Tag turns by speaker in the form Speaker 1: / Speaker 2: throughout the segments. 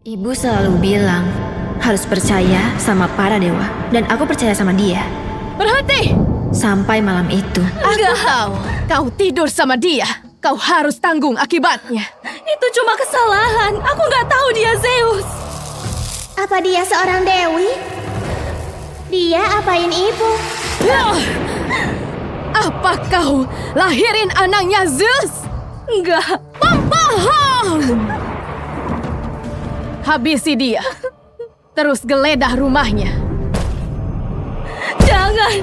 Speaker 1: Ibu selalu bilang harus percaya sama para dewa, dan aku percaya sama dia.
Speaker 2: Berhenti!
Speaker 1: Sampai malam itu.
Speaker 2: Aku tahu kau tidur sama dia. Kau harus tanggung akibatnya.
Speaker 3: Itu cuma kesalahan. Aku nggak tahu dia Zeus.
Speaker 4: Apa dia seorang dewi? Dia apain ibu?
Speaker 2: Apa kau lahirin anaknya Zeus?
Speaker 3: Enggak.
Speaker 2: Pembohong! Habisi dia. Terus geledah rumahnya.
Speaker 3: Jangan.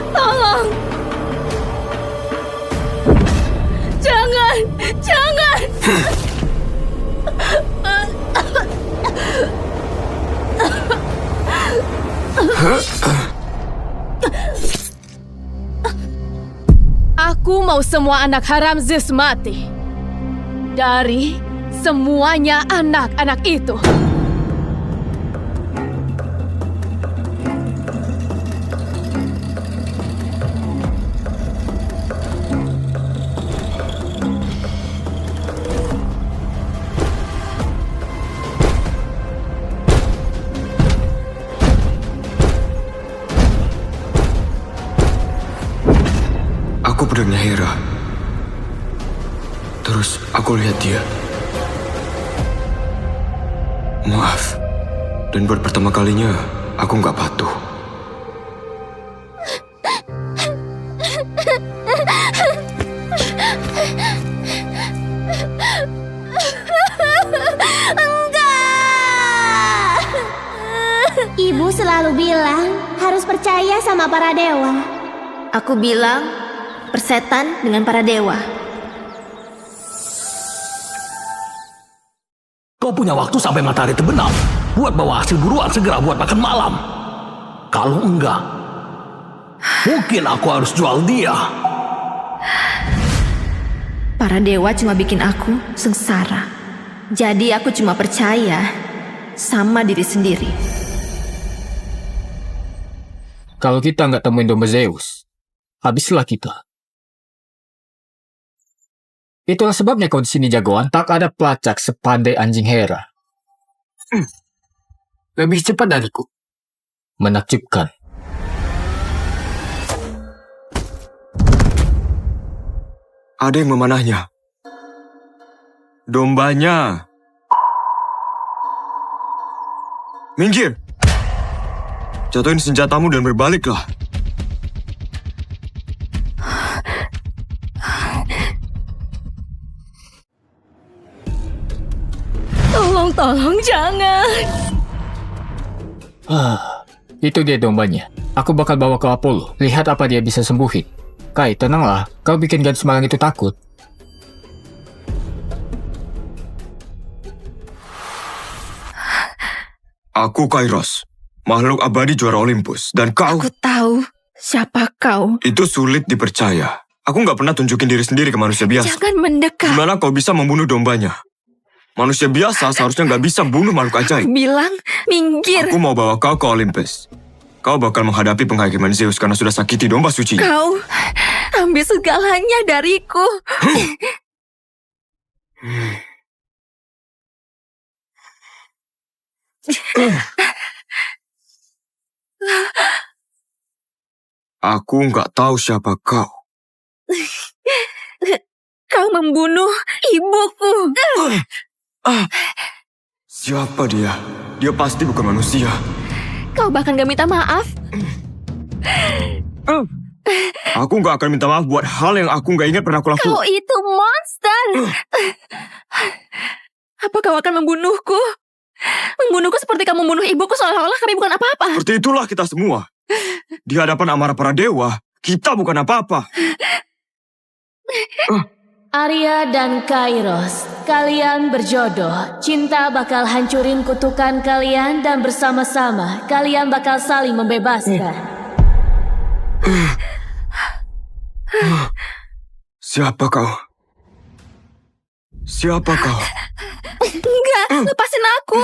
Speaker 3: Tolong. Jangan. Jangan.
Speaker 2: Aku mau semua anak haram Zeus mati. Dari semuanya anak-anak itu.
Speaker 5: Aku pedangnya Hera. Terus aku lihat dia. Maaf. Dan buat pertama kalinya, aku nggak patuh.
Speaker 4: Enggak! Ibu selalu bilang harus percaya sama para dewa.
Speaker 1: Aku bilang persetan dengan para dewa.
Speaker 6: Kau punya waktu sampai matahari terbenam buat bawa hasil buruan segera buat makan malam. Kalau enggak, mungkin aku harus jual dia.
Speaker 1: Para dewa cuma bikin aku sengsara. Jadi aku cuma percaya sama diri sendiri.
Speaker 7: Kalau kita nggak temuin domba Zeus, habislah kita. Itulah sebabnya kau di sini jagoan, tak ada pelacak sepandai anjing Hera.
Speaker 5: Lebih cepat dariku.
Speaker 7: Menakjubkan.
Speaker 5: Ada yang memanahnya. Dombanya. Minggir. Jatuhin senjatamu dan berbaliklah.
Speaker 3: Tolong, jangan.
Speaker 7: Itu dia dombanya. Aku bakal bawa ke Apollo. Lihat apa dia bisa sembuhin. Kai, tenanglah. Kau bikin gadis malang itu takut.
Speaker 5: Aku Kairos, makhluk abadi juara Olympus. Dan kau...
Speaker 1: Aku tahu siapa kau.
Speaker 5: Itu sulit dipercaya. Aku nggak pernah tunjukin diri sendiri ke manusia biasa.
Speaker 1: Jangan mendekat.
Speaker 5: Gimana kau bisa membunuh dombanya? Manusia biasa seharusnya nggak bisa bunuh makhluk ajaib.
Speaker 1: Bilang minggir.
Speaker 5: Aku mau bawa kau ke Olympus. Kau bakal menghadapi penghakiman Zeus karena sudah sakiti domba suci.
Speaker 1: Kau ambil segalanya dariku.
Speaker 5: Aku nggak tahu siapa kau.
Speaker 1: Kau membunuh ibuku.
Speaker 5: Siapa dia? Dia pasti bukan manusia.
Speaker 1: Kau bahkan gak minta maaf.
Speaker 5: Aku nggak akan minta maaf buat hal yang aku nggak ingat pernah aku lakukan.
Speaker 1: Kau itu monster. Apa kau akan membunuhku? Membunuhku seperti kamu membunuh ibuku seolah-olah kami bukan apa-apa.
Speaker 5: Seperti itulah kita semua. Di hadapan amarah para dewa, kita bukan apa-apa.
Speaker 3: Arya dan Kairos, kalian berjodoh. Cinta bakal hancurin kutukan kalian dan bersama-sama kalian bakal saling membebaskan.
Speaker 5: Siapa kau? Siapa kau?
Speaker 1: Enggak, lepasin aku.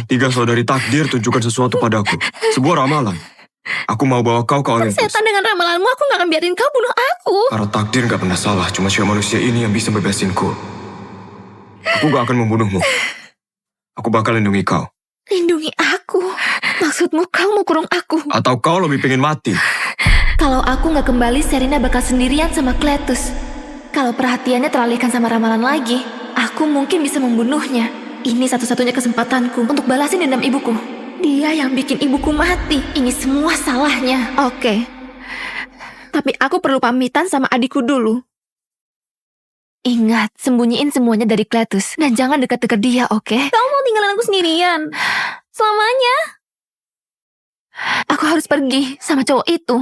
Speaker 5: Tiga saudari takdir tunjukkan sesuatu padaku. Sebuah ramalan. Aku mau bawa kau ke Olympus.
Speaker 1: Setan dengan ramalanmu, aku gak akan biarin kau bunuh aku.
Speaker 5: Karena takdir gak pernah salah. Cuma siapa manusia ini yang bisa bebasinku. Aku gak akan membunuhmu. Aku bakal lindungi kau.
Speaker 1: Lindungi aku? Maksudmu kau mau kurung aku?
Speaker 5: Atau kau lebih pengen mati?
Speaker 1: Kalau aku nggak kembali, Serena bakal sendirian sama Cletus. Kalau perhatiannya teralihkan sama ramalan lagi, aku mungkin bisa membunuhnya. Ini satu-satunya kesempatanku untuk balasin dendam ibuku. Dia yang bikin ibuku mati. Ini semua salahnya. Oke. Tapi aku perlu pamitan sama adikku dulu. Ingat, sembunyiin semuanya dari Cletus. Dan jangan dekat-dekat dia, oke?
Speaker 4: Kamu mau tinggalin aku sendirian? Selamanya?
Speaker 1: Aku harus pergi sama cowok itu.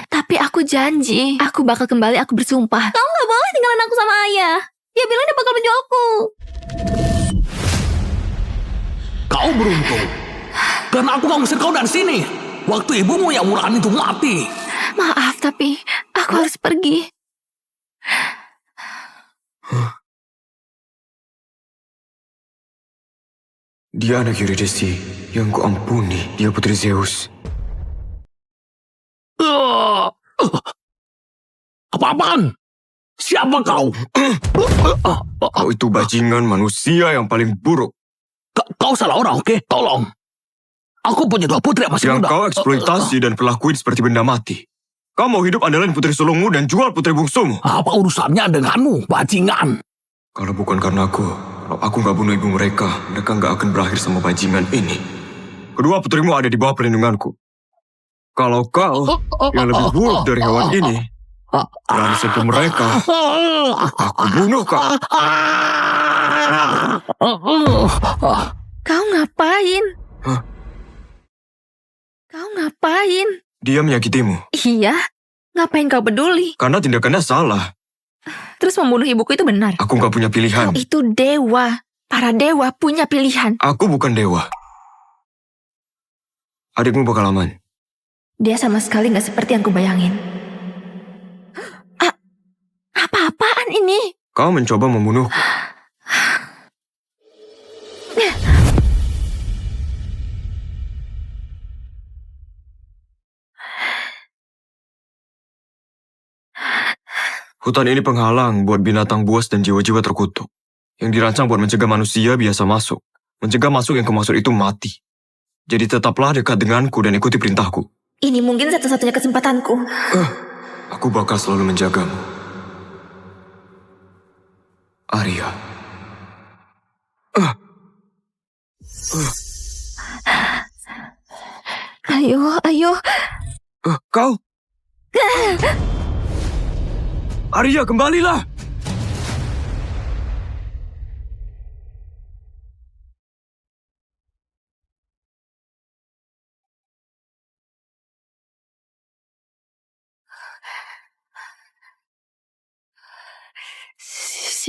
Speaker 1: Tapi aku janji, aku bakal kembali, aku bersumpah.
Speaker 4: Kamu gak boleh tinggalin aku sama ayah. Dia bilang dia bakal menjual aku.
Speaker 6: Kau beruntung. Karena aku gak ngusir kau dari sini. Waktu ibumu yang murahan itu mati.
Speaker 1: Maaf, tapi aku harus pergi.
Speaker 5: Dia anak Eurydice yang kuampuni. Dia putri Zeus.
Speaker 6: Apa-apaan? Siapa kau?
Speaker 5: Kau itu bajingan manusia yang paling buruk.
Speaker 6: Kau salah orang, oke? Tolong. Aku punya 2 putri yang masih
Speaker 5: Yang
Speaker 6: muda.
Speaker 5: kau eksploitasi dan perlakuin seperti benda mati. Kau mau hidup andalin putri sulungmu dan jual putri bungsumu.
Speaker 6: Apa urusannya denganmu, bajingan?
Speaker 5: Kalau bukan karena kalau aku nggak bunuh ibu mereka nggak akan berakhir sama bajingan ini. Kedua putrimu ada di bawah perlindunganku. Kalau kau yang lebih buruk dari hewan ini, berani sentuh mereka, aku bunuh kau.
Speaker 1: Kau ngapain?
Speaker 5: Hah?
Speaker 1: Kau ngapain?
Speaker 5: Dia menyakitimu
Speaker 1: Iya, ngapain kau peduli?
Speaker 5: karena tindakannya salah.
Speaker 1: Terus membunuh ibuku itu benar?
Speaker 5: Aku nggak punya pilihan.
Speaker 1: Kau itu dewa. Para dewa punya pilihan.
Speaker 5: Aku bukan dewa. Adikmu bakal aman.
Speaker 1: Dia sama sekali nggak seperti yang kubayangin. Apa-apaan ini?
Speaker 5: Kau mencoba membunuhku. Hutan ini penghalang buat binatang buas dan jiwa-jiwa terkutuk. Yang dirancang buat mencegah manusia biasa masuk. Mencegah masuk yang kemaksud itu mati. Jadi tetaplah dekat denganku dan ikuti perintahku.
Speaker 1: Ini mungkin satu-satunya kesempatanku.
Speaker 5: Aku bakal selalu menjagamu. Arya.
Speaker 1: Ayo.
Speaker 5: Kau? Arya, kembalilah!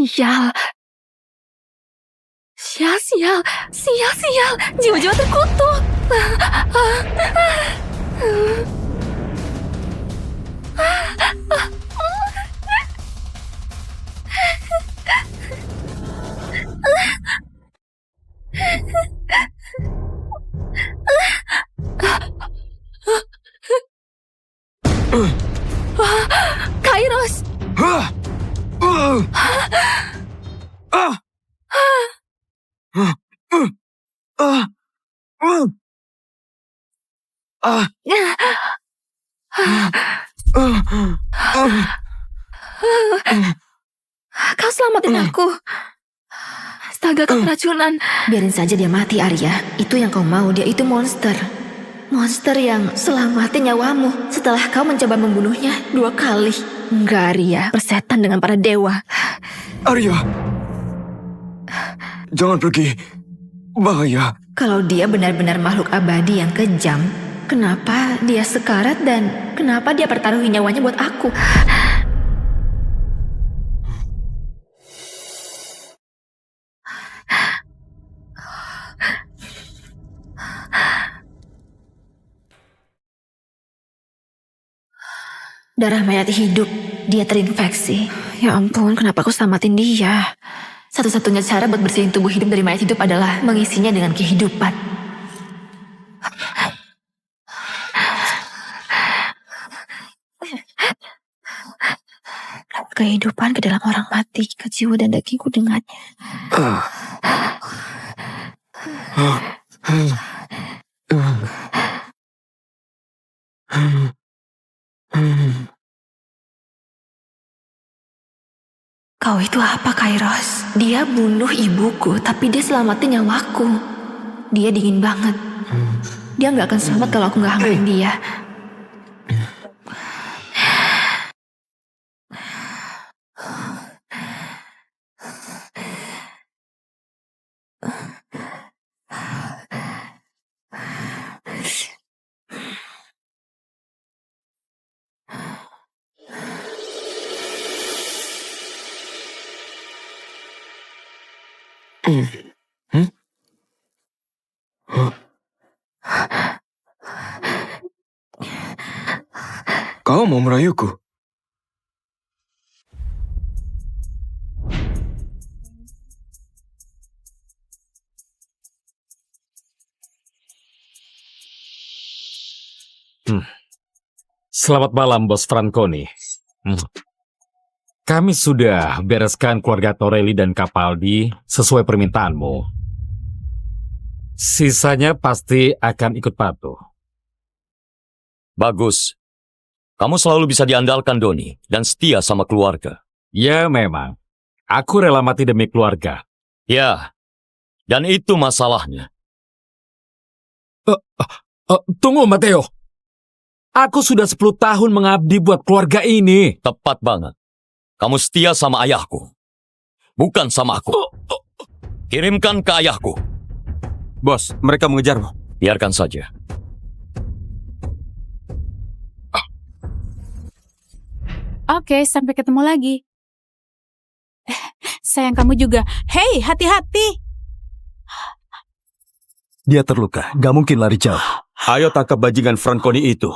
Speaker 1: Sial. Jiwa-jiwa terkutuk. Kairos. Kau selamatin aku. Astaga, kau keracunan. Biarin saja dia mati, Arya. Itu yang kau mau, dia itu monster. Monster yang selamatin nyawamu setelah kau mencoba membunuhnya 2 kali. Enggak, Arya. Persetan dengan para dewa.
Speaker 5: Arya! Jangan pergi. Bahaya.
Speaker 1: Kalau dia benar-benar makhluk abadi yang kejam, kenapa dia sekarat dan kenapa dia pertaruhin nyawanya buat aku? Darah mayat hidup, dia terinfeksi. Ya ampun, kenapa aku selamatin dia? Satu-satunya cara buat bersihin tubuh hidup dari mayat hidup adalah mengisinya dengan kehidupan. Kehidupan ke dalam orang mati, ke jiwa dan dagingku dengannya. Kau itu apa, Kairos? Dia bunuh ibuku, tapi dia selamatin nyawaku. Dia dingin banget. Dia nggak akan selamat kalau aku nggak hangatin dia.
Speaker 5: Kau mau merayuku?
Speaker 8: Selamat malam, Bos Franconi. Kami sudah bereskan keluarga Torelli dan Capaldi sesuai permintaanmu. Sisanya pasti akan ikut patuh.
Speaker 9: Bagus. Kamu selalu bisa diandalkan, Doni, dan setia sama keluarga.
Speaker 8: Ya memang, aku rela mati demi keluarga.
Speaker 9: Ya, dan itu masalahnya.
Speaker 8: Tunggu, Matteo. Aku sudah 10 tahun mengabdi buat keluarga ini.
Speaker 9: Tepat banget. Kamu setia sama ayahku, bukan sama aku. Kirimkan ke ayahku.
Speaker 5: Bos, mereka mengejarmu.
Speaker 9: Biarkan saja.
Speaker 10: Oke, sampai ketemu lagi. Sayang kamu juga. Hei, hati-hati.
Speaker 11: Dia terluka, gak mungkin lari jauh.
Speaker 12: Ayo tangkap bajingan Franconi itu.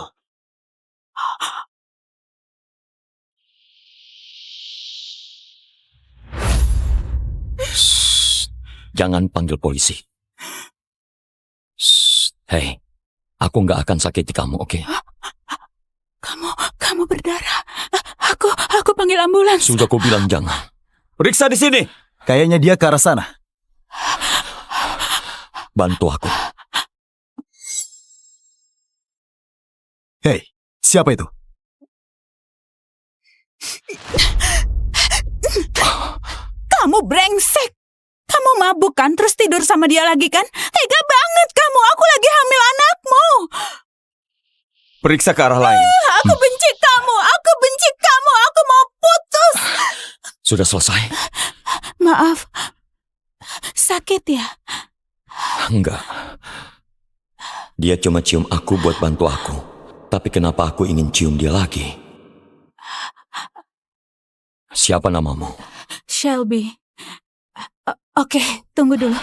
Speaker 9: Shh, jangan panggil polisi. Shh, hei, aku nggak akan sakiti kamu, oke?
Speaker 10: Kamu berdarah. Aku panggil ambulans.
Speaker 9: Sudah ku bilang jangan.
Speaker 12: Periksa di sini.
Speaker 11: Kayaknya dia ke arah sana.
Speaker 9: Bantu aku.
Speaker 11: Hei, siapa itu?
Speaker 10: Kamu brengsek. Kamu mabuk kan, terus tidur sama dia lagi kan? Tega banget kamu, aku lagi hamil anakmu.
Speaker 12: Periksa ke arah lain.
Speaker 10: Aku benci kamu, aku mau putus.
Speaker 9: Sudah selesai?
Speaker 10: Maaf, sakit ya?
Speaker 9: Enggak. Dia cuma cium aku buat bantu aku. Tapi kenapa aku ingin cium dia lagi? Siapa namamu?
Speaker 10: Shelby. Oke, tunggu dulu.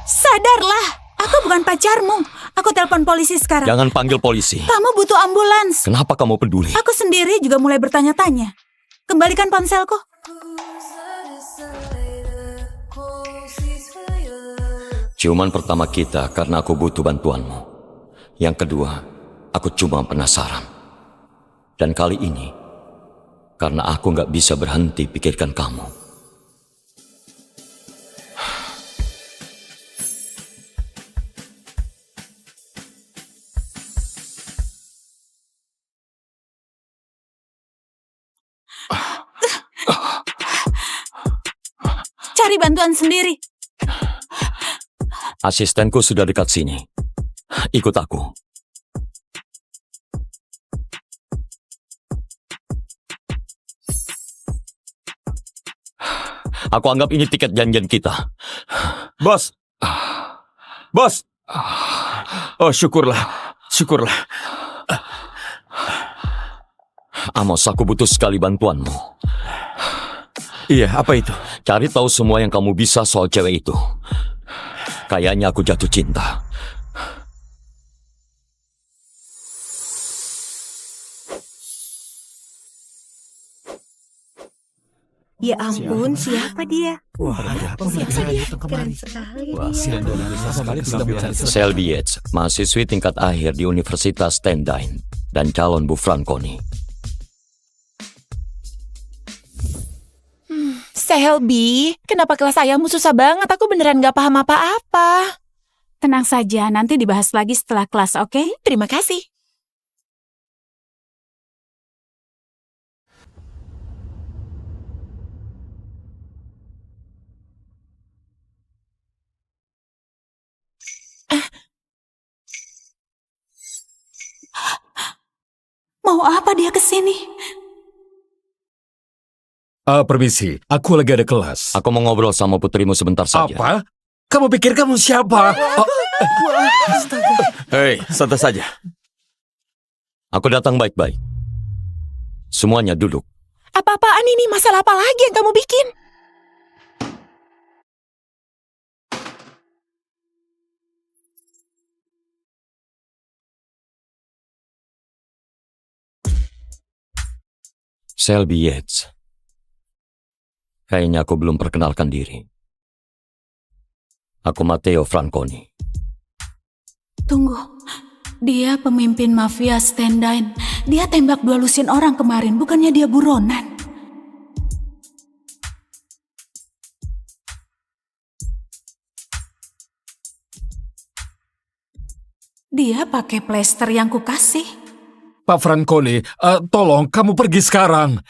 Speaker 10: Sadarlah, aku bukan pacarmu. Aku telepon polisi sekarang.
Speaker 9: Jangan panggil polisi.
Speaker 10: Kamu butuh ambulans.
Speaker 9: Kenapa kamu peduli?
Speaker 10: Aku sendiri juga mulai bertanya-tanya. Kembalikan ponselku.
Speaker 9: Ciuman pertama kita karena aku butuh bantuanmu. Yang kedua, aku cuma penasaran. Dan kali ini, karena aku nggak bisa berhenti pikirkan kamu.
Speaker 10: Cari bantuan sendiri.
Speaker 9: Asistenku sudah dekat sini. Ikut aku. Aku anggap ini tiket janjian kita.
Speaker 12: Bos. Bos. Oh, syukurlah. Syukurlah.
Speaker 9: Amos, aku butuh sekali bantuanmu.
Speaker 12: Iya, apa itu?
Speaker 9: Cari tahu semua yang kamu bisa soal cewek itu. Kayaknya aku jatuh cinta.
Speaker 2: Ya ampun, siapa dia?
Speaker 8: Wah, ada apa
Speaker 2: Siapa dia?
Speaker 8: kemarin?
Speaker 2: Keren sekali
Speaker 8: Wah,
Speaker 2: dia.
Speaker 8: siang dan sekali sudah mencari
Speaker 9: Shelby Yates, mahasiswi tingkat akhir di Universitas Tendine dan calon Bu Franconi.
Speaker 10: Selby, kenapa kelas ayahmu susah banget? Aku beneran gak paham apa-apa. Tenang saja, nanti dibahas lagi setelah kelas, oke? Terima kasih. Mau apa dia kesini?
Speaker 8: Permisi, aku lagi ada kelas.
Speaker 9: Aku mau ngobrol sama putrimu sebentar saja.
Speaker 8: Apa? Kamu pikir kamu siapa?
Speaker 12: Hei, santai saja.
Speaker 9: Aku datang baik-baik. Semuanya duduk.
Speaker 10: Apa-apaan ini? Masalah apa lagi yang kamu bikin?
Speaker 9: Selby Yates. Kayaknya aku belum perkenalkan diri. Aku Matteo Franconi.
Speaker 10: Tunggu. Dia pemimpin mafia Stendine. Dia tembak 2 lusin orang kemarin, bukannya dia buronan. Dia pakai plester yang kukasih.
Speaker 8: Pak Franconi, tolong kamu pergi sekarang.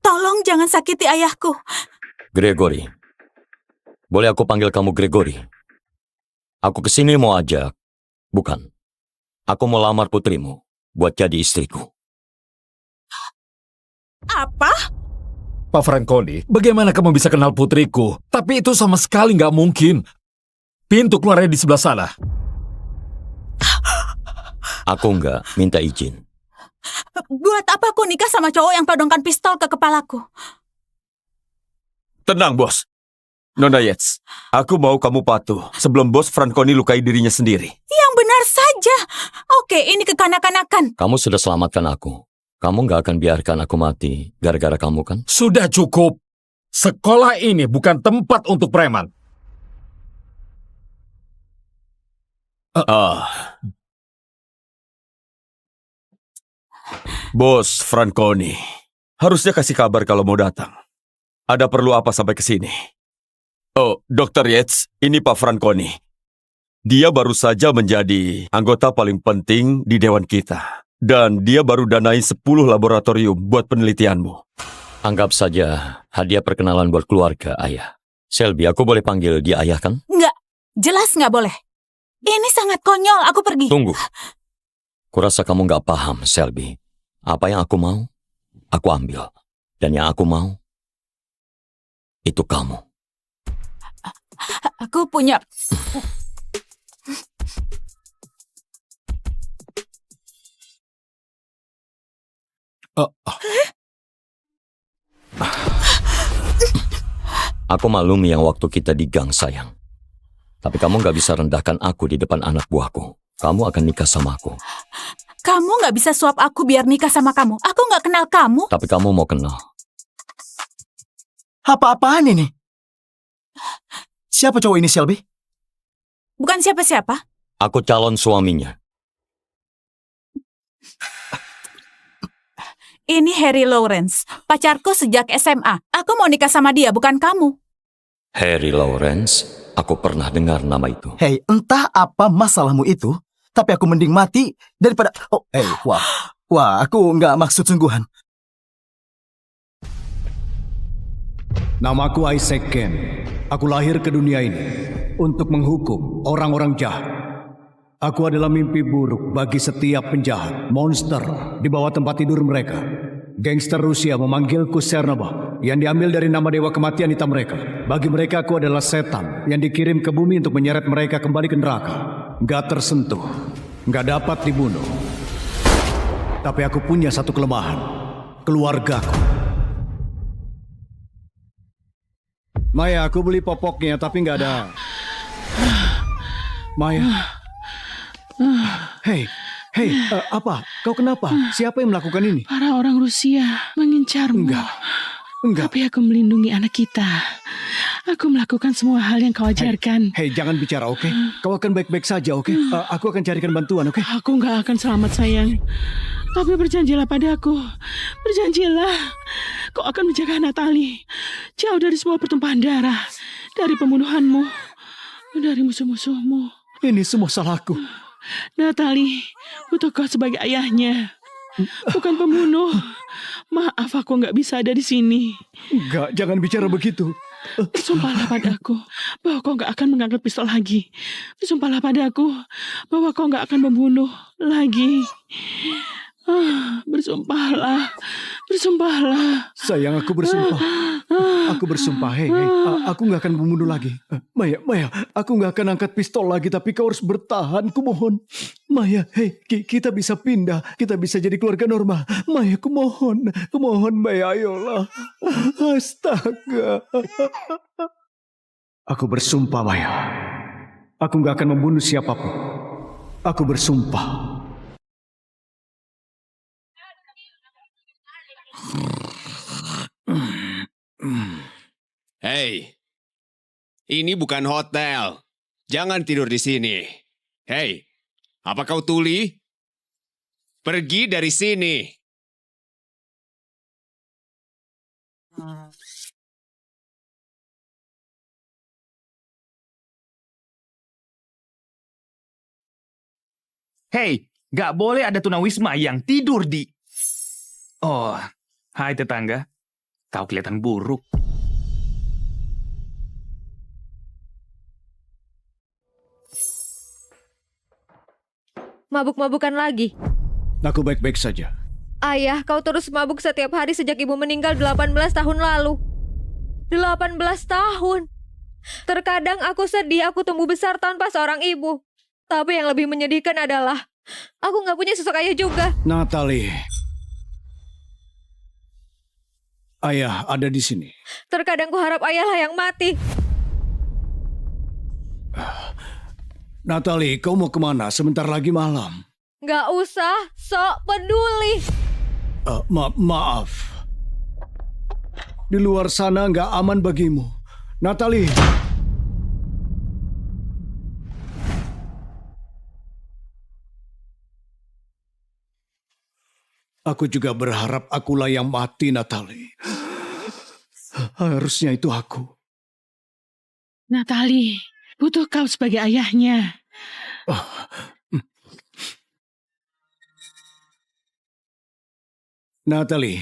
Speaker 10: Tolong jangan sakiti ayahku.
Speaker 9: Gregory. Boleh aku panggil kamu Gregory? Aku kesini mau ajak. Bukan. Aku mau lamar putrimu buat jadi istriku.
Speaker 10: Apa?
Speaker 8: Pak Franconi, bagaimana kamu bisa kenal putriku? Tapi itu sama sekali nggak mungkin. Pintu keluarnya di sebelah sana.
Speaker 9: Aku nggak minta izin.
Speaker 10: Buat apa aku nikah sama cowok yang todongkan pistol ke kepalaku?
Speaker 12: Tenang, Bos. Nona Yates, aku mau kamu patuh sebelum Bos Franconi lukai dirinya sendiri.
Speaker 10: Yang benar saja. Oke, ini kekanak-kanakan.
Speaker 9: Kamu sudah selamatkan aku. Kamu nggak akan biarkan aku mati gara-gara kamu kan?
Speaker 8: Sudah cukup. Sekolah ini bukan tempat untuk preman.
Speaker 12: Bos Franconi, harusnya kasih kabar kalau mau datang. Ada perlu apa sampai ke sini? Oh, Dr. Yates, ini Pak Franconi. Dia baru saja menjadi anggota paling penting di dewan kita. Dan dia baru danai 10 laboratorium buat penelitianmu.
Speaker 9: Anggap saja hadiah perkenalan buat keluarga ayah. Selby, aku boleh panggil dia ayah kan?
Speaker 10: Nggak, jelas nggak boleh. Ini sangat konyol, aku pergi.
Speaker 9: Tunggu. Kurasa kamu nggak paham, Selby. Apa yang aku mau, aku ambil. Dan yang aku mau, itu kamu.
Speaker 10: Aku punya...
Speaker 9: Aku maklumi yang waktu kita di gang, sayang. Tapi kamu nggak bisa rendahkan aku di depan anak buahku. Kamu akan nikah sama aku.
Speaker 10: Kamu nggak bisa suap aku biar nikah sama kamu. Aku nggak kenal kamu.
Speaker 9: Tapi kamu mau kenal.
Speaker 11: Apa-apaan ini? Siapa cowok ini, Selby?
Speaker 10: Bukan siapa-siapa.
Speaker 9: Aku calon suaminya.
Speaker 10: Ini Harry Lawrence, pacarku sejak SMA. Aku mau nikah sama dia, bukan kamu.
Speaker 9: Harry Lawrence, aku pernah dengar nama itu.
Speaker 11: Hei, entah apa masalahmu itu, tapi aku mending mati daripada... Oh, wah, aku nggak maksud sungguhan.
Speaker 13: Namaku Isaac Kent. Aku lahir ke dunia ini untuk menghukum orang-orang jahat. Aku adalah mimpi buruk bagi setiap penjahat, monster di bawah tempat tidur mereka. Gangster Rusia memanggilku Cernobog, yang diambil dari nama dewa kematian hitam mereka. Bagi mereka aku adalah setan yang dikirim ke bumi untuk menyeret mereka kembali ke neraka. Gak tersentuh, gak dapat dibunuh. Tapi aku punya satu kelemahan, keluargaku. Maya, aku beli popoknya tapi nggak ada. Maya. Hei, apa? Kau kenapa? Siapa yang melakukan ini?
Speaker 14: Para orang Rusia mengincarmu.
Speaker 13: Enggak.
Speaker 14: Tapi aku melindungi anak kita. Aku melakukan semua hal yang kau ajarkan.
Speaker 13: Hei, jangan bicara, oke? Kau akan baik-baik saja, oke? Aku akan carikan bantuan, oke?
Speaker 14: Aku nggak akan selamat, sayang. Tapi berjanjilah padaku. Berjanjilah. Kau akan menjaga Natali. Jauh dari semua pertumpahan darah. Dari pembunuhanmu. Dari musuh-musuhmu.
Speaker 13: Ini semua salahku.
Speaker 14: Natali, butuh kau sebagai ayahnya. Bukan pembunuh. Maaf, aku nggak bisa ada di sini.
Speaker 13: Enggak, jangan bicara begitu.
Speaker 14: Bersumpahlah padaku bahwa kau nggak akan mengangkat pistol lagi. Bersumpahlah padaku bahwa kau nggak akan membunuh lagi. Bersumpahlah. Bersumpahlah.
Speaker 13: Sayang, aku bersumpah. Aku bersumpah, hei. Aku nggak akan membunuh lagi. Maya, aku nggak akan angkat pistol lagi, tapi kau harus bertahan, kumohon. Maya, hei, kita bisa pindah. Kita bisa jadi keluarga normal. Maya, kumohon. Kumohon, Maya, ayolah. Astaga. Aku bersumpah, Maya. Aku nggak akan membunuh siapapun. Aku bersumpah.
Speaker 15: Hei, ini bukan hotel. Jangan tidur di sini. Hei, apa kau tuli? Pergi dari sini.
Speaker 16: Hei, gak boleh ada tunawisma yang tidur di... Oh, hai tetangga. Kau kelihatan buruk.
Speaker 17: Mabuk-mabukan lagi.
Speaker 13: Aku baik-baik saja.
Speaker 17: Ayah, kau terus mabuk setiap hari sejak ibu meninggal 18 tahun lalu. 18 tahun. Terkadang aku sedih aku tumbuh besar tanpa seorang ibu. Tapi yang lebih menyedihkan adalah aku nggak punya sosok ayah juga.
Speaker 13: Natali. Ayah ada di sini.
Speaker 17: Terkadang ku harap ayahlah yang mati.
Speaker 13: Natali, kau mau kemana? Sebentar lagi malam.
Speaker 17: Nggak usah, sok peduli.
Speaker 13: Maaf. Di luar sana nggak aman bagimu. Natali. Aku juga berharap akulah yang mati, Natali. Harusnya itu aku.
Speaker 14: Natali, butuh kau sebagai ayahnya.
Speaker 13: Natali,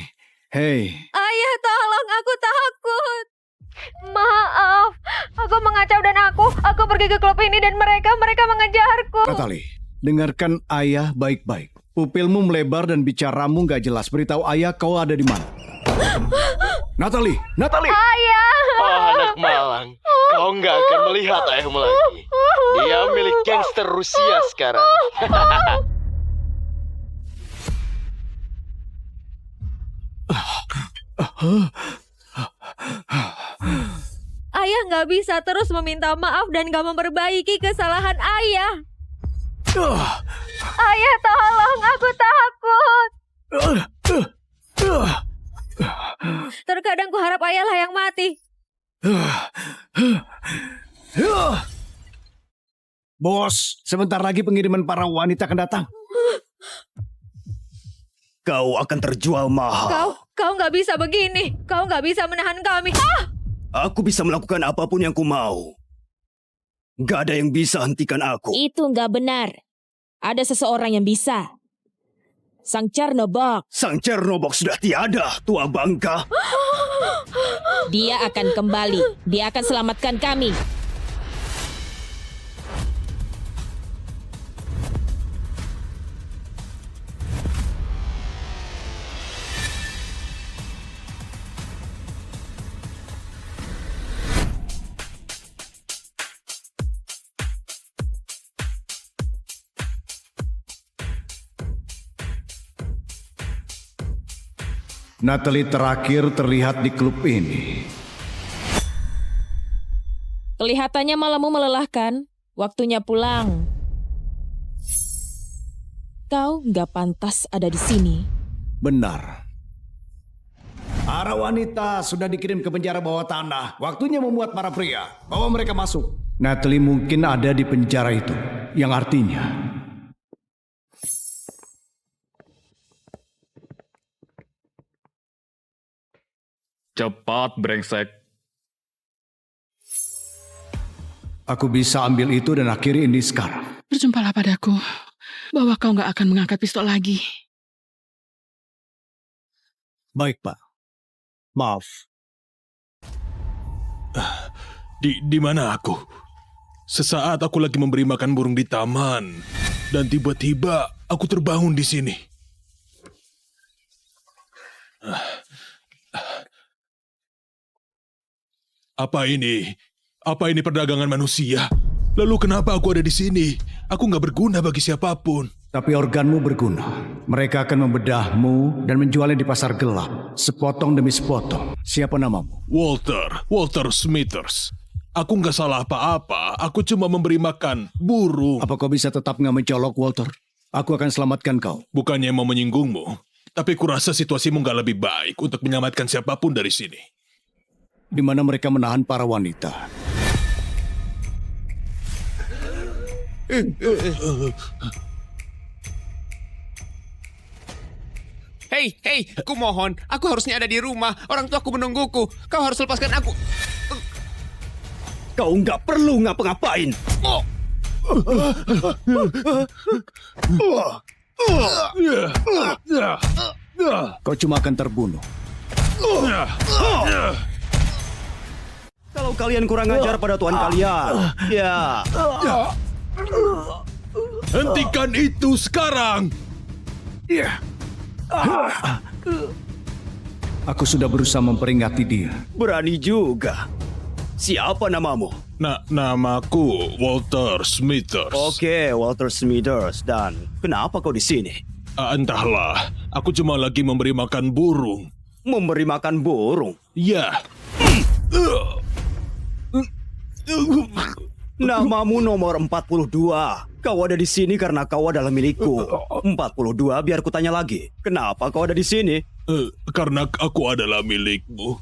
Speaker 13: hei.
Speaker 17: Ayah, tolong, aku takut. Maaf, aku mengacau dan aku pergi ke klub ini dan mereka mengejarku.
Speaker 13: Natali, dengarkan ayah baik-baik. Pupilmu melebar dan bicaramu gak jelas. Beritahu ayah kau ada di mana. Natali, Natali.
Speaker 17: Ayah.
Speaker 18: Oh, anak malang. Kau nggak akan melihat ayahmu lagi. Dia milik gangster Rusia sekarang.
Speaker 17: Ayah nggak bisa terus meminta maaf dan gak memperbaiki kesalahan ayah. Ayah, tolong, aku takut. Terkadang ku harap ayahlah yang mati.
Speaker 13: Bos, sebentar lagi pengiriman para wanita akan datang. Kau akan terjual mahal.
Speaker 17: Kau nggak bisa begini. Kau nggak bisa menahan kami.
Speaker 13: Aku bisa melakukan apapun yang ku mau. Gak ada yang bisa hentikan aku.
Speaker 3: Itu nggak benar. Ada seseorang yang bisa. Sang Chernobog.
Speaker 13: Sang Chernobog sudah tiada, tua bangka.
Speaker 3: Dia akan kembali. Dia akan selamatkan kami.
Speaker 13: Natali terakhir terlihat di klub ini.
Speaker 3: Kelihatannya malammu melelahkan. Waktunya pulang. Kau nggak pantas ada di sini.
Speaker 13: Benar. Para wanita sudah dikirim ke penjara bawah tanah. Waktunya memuat para pria. Bawa mereka masuk. Natalie mungkin ada di penjara itu. Yang artinya...
Speaker 8: Cepat, brengsek.
Speaker 13: Aku bisa ambil itu dan akhiri ini sekarang.
Speaker 14: Berjumpalah padaku, bahwa kau nggak akan mengangkat pistol lagi.
Speaker 13: Baik, Pak. Maaf.
Speaker 19: Di mana aku? Sesaat aku lagi memberi makan burung di taman, dan tiba-tiba aku terbangun di sini. Apa ini? Apa ini perdagangan manusia? Lalu kenapa aku ada di sini? Aku nggak berguna bagi siapapun.
Speaker 13: Tapi organmu berguna. Mereka akan membedahmu dan menjualnya di pasar gelap. Sepotong demi sepotong. Siapa namamu?
Speaker 19: Walter Smithers. Aku nggak salah apa-apa. Aku cuma memberi makan burung.
Speaker 13: Apa kau bisa tetap nggak mencolok, Walter? Aku akan selamatkan kau.
Speaker 19: Bukannya mau menyinggungmu, tapi kurasa situasimu nggak lebih baik untuk menyelamatkan siapapun dari sini.
Speaker 13: Di mana mereka menahan para wanita.
Speaker 15: Hei, kumohon, aku harusnya ada di rumah. Orang tuaku menungguku. Kau harus lepaskan aku.
Speaker 13: Kau nggak perlu ngapa-ngapain. Kau cuma akan terbunuh.
Speaker 20: Kalau kalian kurang ajar pada tuan kalian, ya.
Speaker 19: Hentikan itu sekarang.
Speaker 13: Aku sudah berusaha memperingati dia.
Speaker 20: Berani juga. Siapa namamu?
Speaker 19: Namaku Walter Smithers.
Speaker 20: Oke, Walter Smithers. Dan kenapa kau di sini?
Speaker 19: Entahlah, aku cuma lagi memberi makan burung.
Speaker 20: Memberi makan burung?
Speaker 19: Ya.
Speaker 20: Namamu nomor 42. Kau ada di sini karena kau adalah milikku. 42, biar ku tanya lagi. Kenapa kau ada di sini?
Speaker 19: Karena aku adalah milikmu.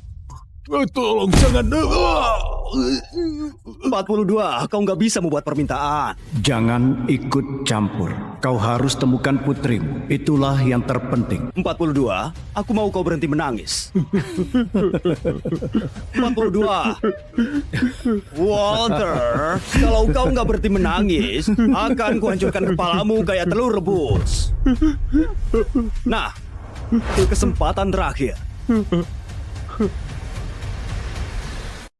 Speaker 19: Tolong jangan.
Speaker 20: 42, kau nggak bisa membuat permintaan.
Speaker 13: Jangan ikut campur. Kau harus temukan putrimu. Itulah yang terpenting.
Speaker 20: 42, aku mau kau berhenti menangis. 42, Walter, kalau kau nggak berhenti menangis, akan kuhancurkan kepalamu kayak telur rebus. Nah, kesempatan terakhir.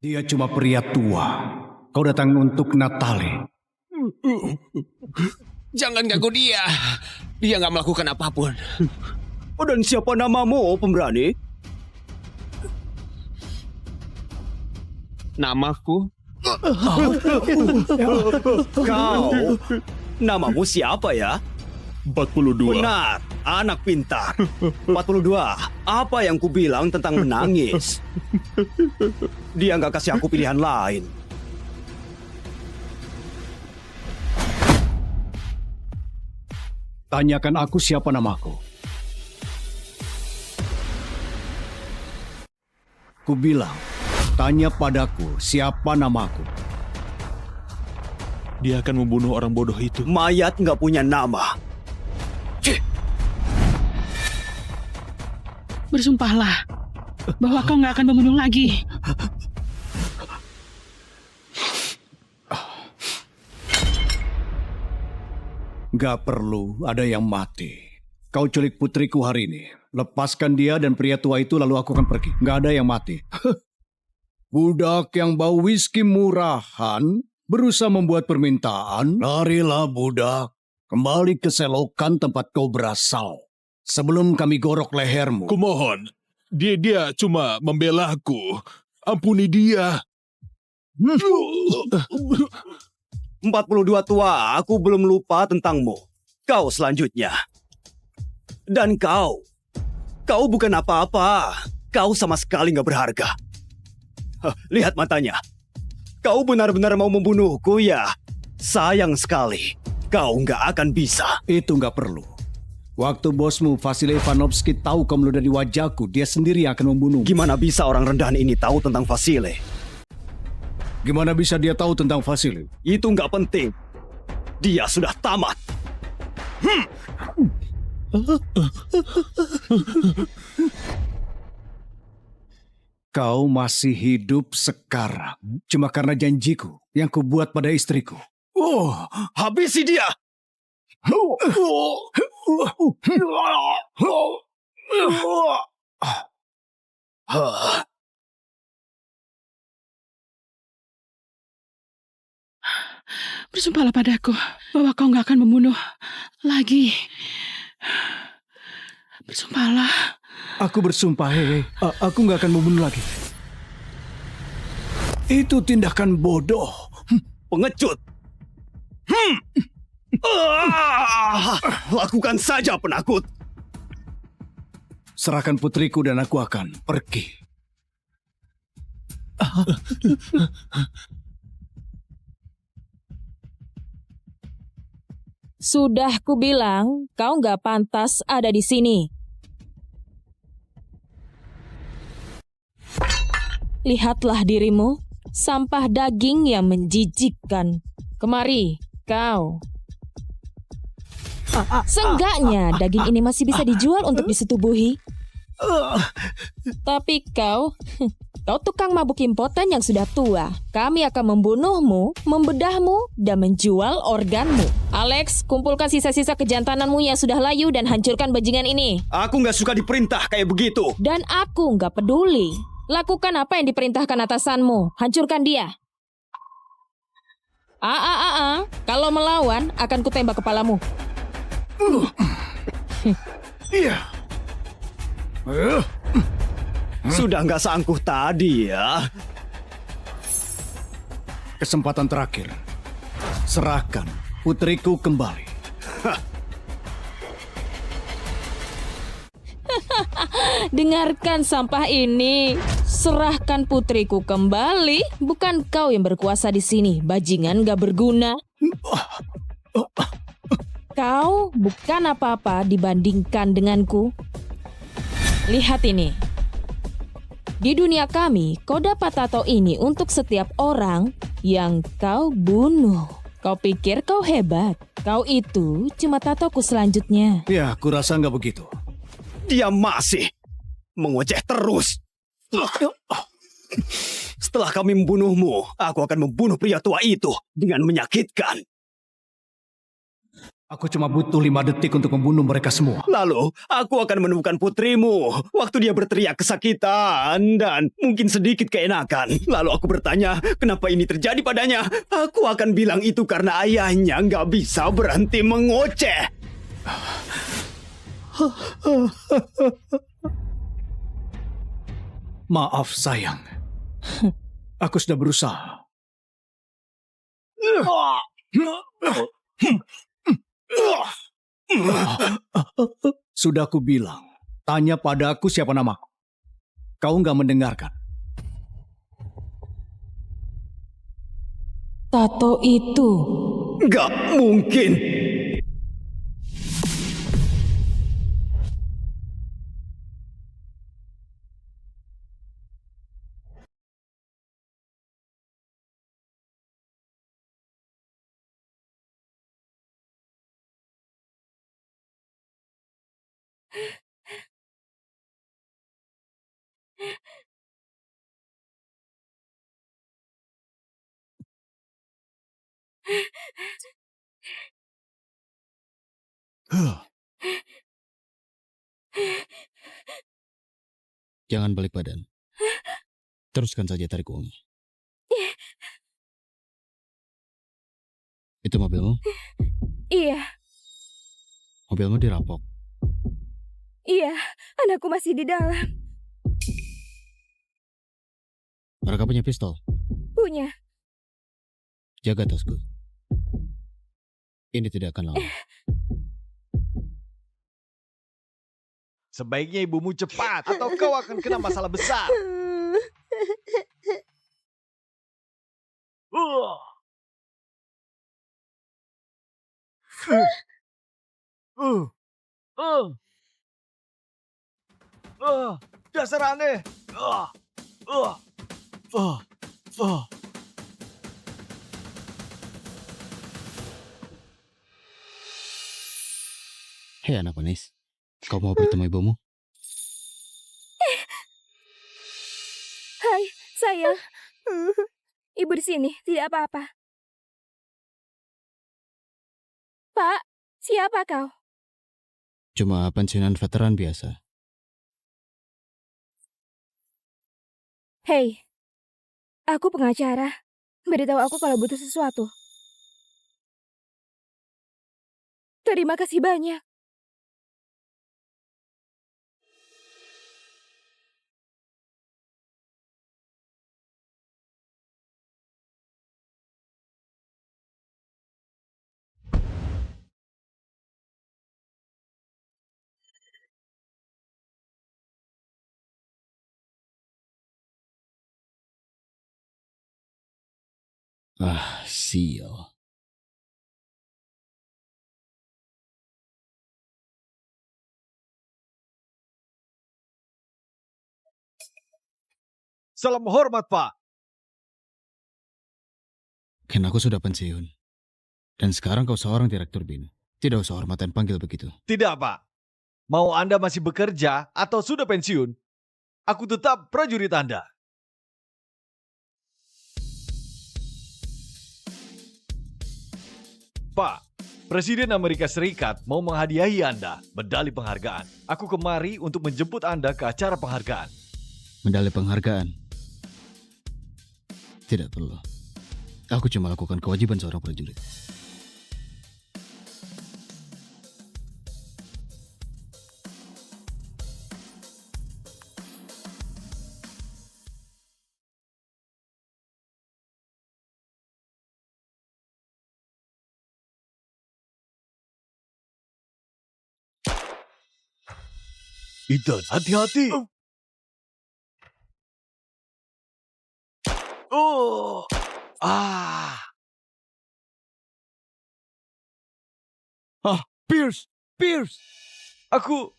Speaker 13: Dia cuma pria tua. Kau datang untuk Natalie.
Speaker 15: Jangan ganggu dia. Dia nggak melakukan apapun.
Speaker 20: Oh, dan siapa namamu, pemberani?
Speaker 15: Namaku?
Speaker 20: Kau? Namamu siapa ya?
Speaker 19: 42.
Speaker 20: Benar, anak pintar. 42, apa yang kubilang tentang menangis? Dia nggak kasih aku pilihan lain.
Speaker 13: Tanyakan aku siapa namaku. Ku bilang, tanya padaku siapa namaku.
Speaker 19: Dia akan membunuh orang bodoh itu.
Speaker 20: Mayat nggak punya nama.
Speaker 14: Bersumpahlah bahwa kau nggak akan membunuh lagi.
Speaker 13: Gak perlu ada yang mati. Kau culik putriku hari ini. Lepaskan dia dan pria tua itu lalu aku akan pergi. Gak ada yang mati. Budak yang bau whisky murahan berusaha membuat permintaan. Larilah budak. Kembali ke selokan tempat kau berasal. Sebelum kami gorok lehermu.
Speaker 19: Kumohon, dia cuma membela aku. Ampuni dia.
Speaker 20: 42 tua, aku belum lupa tentangmu. Kau selanjutnya. Dan kau bukan apa-apa. Kau sama sekali gak berharga. Lihat matanya. Kau benar-benar mau membunuhku ya? Sayang sekali. Kau gak akan bisa.
Speaker 13: Itu gak perlu. Waktu bosmu Vasily Ivanovsky tahu kau meludah di wajahku, dia sendiri yang akan membunuh.
Speaker 20: Gimana bisa orang rendahan ini tahu tentang Vasily?
Speaker 13: Gimana bisa dia tahu tentang Vasily?
Speaker 20: Itu nggak penting. Dia sudah tamat.
Speaker 13: Kau masih hidup sekarang cuma karena janjiku yang kubuat pada istriku.
Speaker 20: Oh, habisi dia!
Speaker 14: Bersumpahlah padaku bahwa kau nggak akan membunuh lagi. Bersumpahlah.
Speaker 13: Aku bersumpah, aku nggak akan membunuh lagi. Itu tindakan bodoh.
Speaker 20: Pengecut. Lakukan saja, penakut.
Speaker 13: Serahkan putriku dan aku akan pergi.
Speaker 3: Sudah kubilang, kau nggak pantas ada di sini. Lihatlah dirimu, sampah daging yang menjijikkan. Kemari, kau. Seenggaknya daging ini masih bisa dijual untuk disetubuhi. Tapi kau tukang mabuk impoten yang sudah tua. Kami akan membunuhmu, membedahmu, dan menjual organmu. Alex, kumpulkan sisa-sisa kejantananmu yang sudah layu dan hancurkan bajingan ini.
Speaker 20: Aku nggak suka diperintah kayak begitu.
Speaker 3: Dan aku nggak peduli. Lakukan apa yang diperintahkan atasanmu. Hancurkan dia. Kalau melawan, akan kutembak kepalamu.
Speaker 20: Sudah nggak seangkuh tadi ya.
Speaker 13: Kesempatan terakhir. Serahkan putriku kembali.
Speaker 3: Dengarkan sampah ini. Serahkan putriku kembali. Bukan kau yang berkuasa di sini, bajingan gak berguna. Kau bukan apa-apa dibandingkan denganku. Lihat ini. Di dunia kami, kau dapat tato ini untuk setiap orang yang kau bunuh. Kau pikir kau hebat. Kau itu cuma tatoku selanjutnya.
Speaker 13: Ya, aku rasa nggak begitu.
Speaker 20: Dia masih mengoceh terus. Setelah kami membunuhmu, aku akan membunuh pria tua itu dengan menyakitkan.
Speaker 13: Aku cuma butuh 5 detik untuk membunuh mereka semua.
Speaker 20: Lalu, aku akan menemukan putrimu waktu dia berteriak kesakitan dan mungkin sedikit keenakan. Lalu aku bertanya, kenapa ini terjadi padanya? Aku akan bilang itu karena ayahnya nggak bisa berhenti mengoceh.
Speaker 13: Maaf sayang. Aku sudah berusaha. Sudah aku bilang, tanya pada aku siapa namaku. Kau nggak mendengarkan.
Speaker 3: Tato itu.
Speaker 20: Nggak mungkin.
Speaker 21: Jangan balik badan. Teruskan saja tarik uang. Itu mobilmu?
Speaker 17: Iya,
Speaker 21: Mobilmu dirampok.
Speaker 17: iya, anakku masih di dalam.
Speaker 21: Mereka punya pistol.
Speaker 17: Punya.
Speaker 21: Jaga tasku. Ini tidak akan lama.
Speaker 18: Sebaiknya ibumu cepat atau kau akan kena masalah besar.
Speaker 21: Dasar aneh. Hei anak manis, kau mau bertemu ibumu?
Speaker 7: Hai, sayang. Ibu di sini, tidak apa-apa. Pak, siapa kau?
Speaker 21: Cuma pensiunan veteran biasa.
Speaker 7: Hei, aku pengacara. Beritahu aku kalau butuh sesuatu. Terima kasih banyak.
Speaker 21: Sial.
Speaker 22: Salam hormat, Pak.
Speaker 21: Kan aku sudah pensiun. Dan sekarang kau seorang direktur BIN. Tidak usah hormatan panggil begitu.
Speaker 22: Tidak, Pak. Mau Anda masih bekerja atau sudah pensiun, aku tetap prajurit Anda. Pak, Presiden Amerika Serikat mau menghadiahi Anda medali penghargaan. Aku kemari untuk menjemput Anda ke acara penghargaan.
Speaker 21: Medali penghargaan? Tidak perlu. Aku cuma lakukan kewajiban seorang prajurit.
Speaker 22: Ethan, hati-hati. Pierce, Pierce. Aku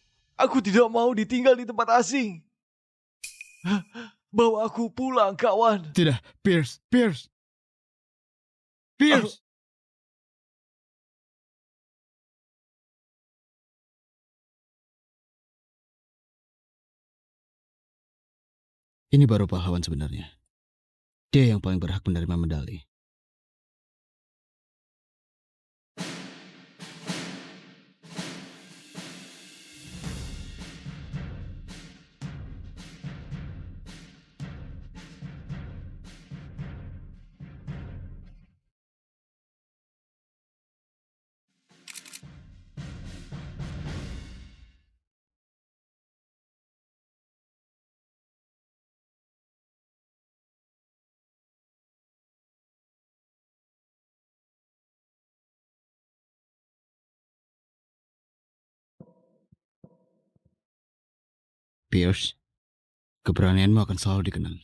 Speaker 22: tidak mau ditinggal di tempat asing. Bawa aku pulang, kawan.
Speaker 21: Tidak, Pierce. Ini baru pahlawan sebenarnya. Dia yang paling berhak menerima medali. Pierce, keberanianmu akan selalu dikenang.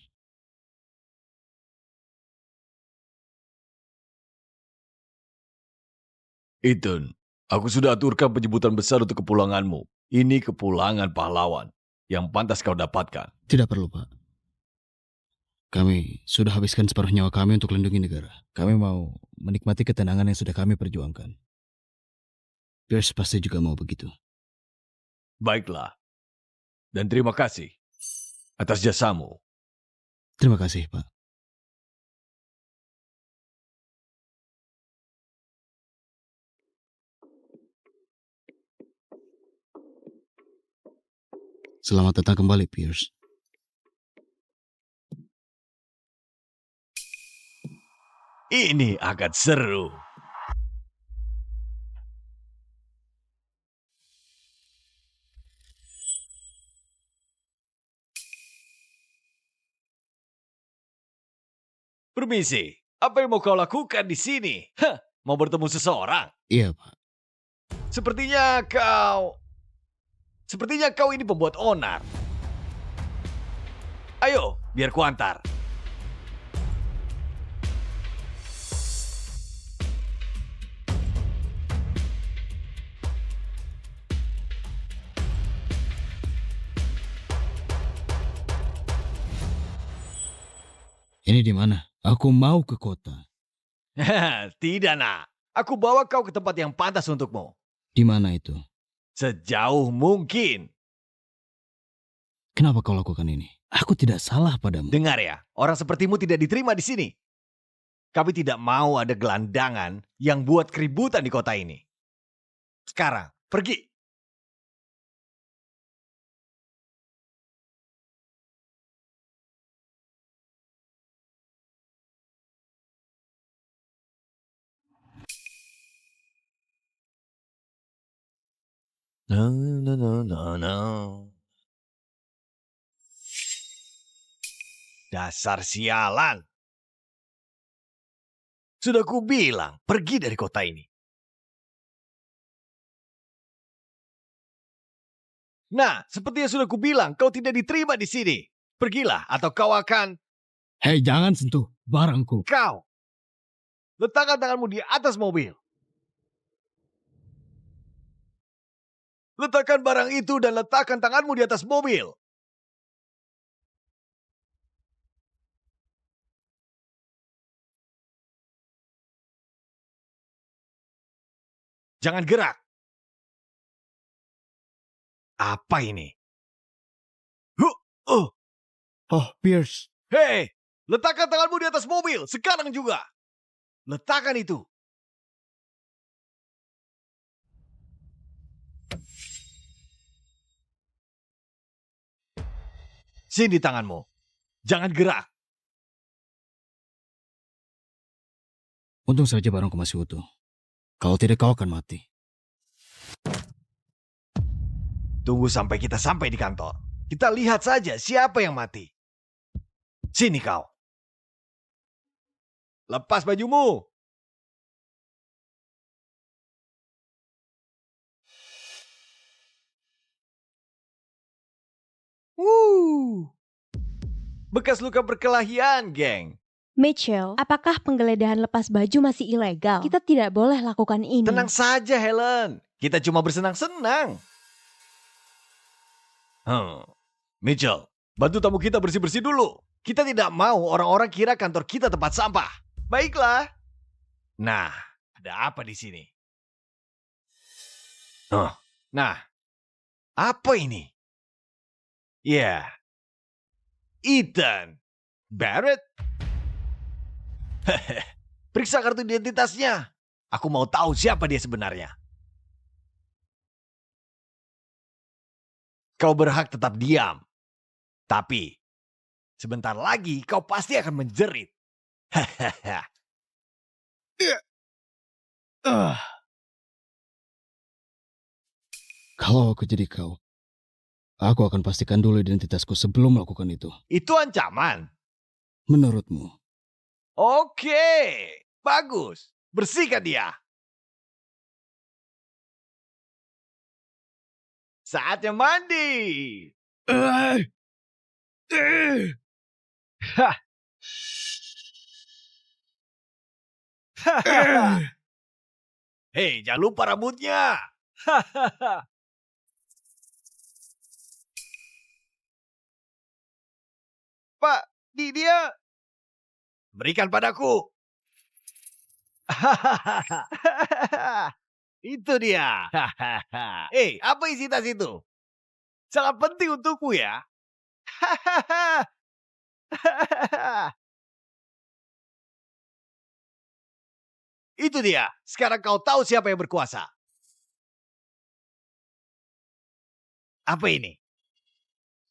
Speaker 22: Ethan, aku sudah aturkan penjemputan besar untuk kepulanganmu. Ini kepulangan pahlawan yang pantas kau dapatkan.
Speaker 21: Tidak perlu, Pak. Kami sudah habiskan separuh nyawa kami untuk lindungi negara. Kami mau menikmati ketenangan yang sudah kami perjuangkan. Pierce pasti juga mau begitu.
Speaker 22: Baiklah. Dan terima kasih atas jasamu.
Speaker 21: Terima kasih, Pak. Selamat datang kembali, Pierce.
Speaker 22: Ini akan seru. Permisi, apa yang mau kau lakukan di sini? Mau bertemu seseorang?
Speaker 21: Iya, Pak.
Speaker 22: Sepertinya kau ini pembuat onar. Ayo, biar kuantar.
Speaker 21: Ini di mana? Aku mau ke kota.
Speaker 22: Tidak, nak. Aku bawa kau ke tempat yang pantas untukmu.
Speaker 21: Di mana itu?
Speaker 22: Sejauh mungkin.
Speaker 21: Kenapa kau lakukan ini? Aku tidak salah padamu.
Speaker 22: Dengar ya, orang sepertimu tidak diterima di sini. Kami tidak mau ada gelandangan yang buat keributan di kota ini. Sekarang, pergi. No. Dasar sialan. Sudah kubilang, pergi dari kota ini. Nah, seperti yang sudah kubilang, kau tidak diterima di sini. Pergilah, atau kau akan...
Speaker 21: Hei, jangan sentuh barangku.
Speaker 22: Kau! Letakkan tanganmu di atas mobil. Letakkan barang itu dan letakkan tanganmu di atas mobil. Jangan gerak. Apa ini?
Speaker 21: Oh, Pierce.
Speaker 22: Hei, letakkan tanganmu di atas mobil. Sekarang juga. Letakkan itu. Sini tanganmu. Jangan gerak.
Speaker 21: Untung saja barangku masih utuh. Kalau tidak kau akan mati.
Speaker 22: Tunggu sampai kita sampai di kantor. Kita lihat saja siapa yang mati. Sini kau. Lepas bajumu. Bekas luka perkelahian, geng.
Speaker 4: Mitchell, apakah penggeledahan lepas baju masih ilegal? Kita tidak boleh lakukan ini.
Speaker 22: Tenang saja, Helen. Kita cuma bersenang-senang. Mitchell, bantu tamu kita bersih-bersih dulu. Kita tidak mau orang-orang kira kantor kita tempat sampah. Baiklah. Nah, ada apa di sini? Nah, apa ini? Ya, Ethan Barrett. Periksa kartu identitasnya. Aku mau tahu siapa dia sebenarnya. Kau berhak tetap diam. Tapi, sebentar lagi kau pasti akan menjerit.
Speaker 21: Kalau aku jadi kau, aku akan pastikan dulu identitasku sebelum melakukan itu.
Speaker 22: Itu ancaman.
Speaker 21: Menurutmu?
Speaker 22: Oke, bagus. Bersihkan dia. Saatnya mandi. Hei, jangan lupa rambutnya. Pak, dia. Berikan padaku. Itu dia. Apa isi tas itu? Sangat penting untukmu ya. Itu dia. Sekarang kau tahu siapa yang berkuasa. Apa ini?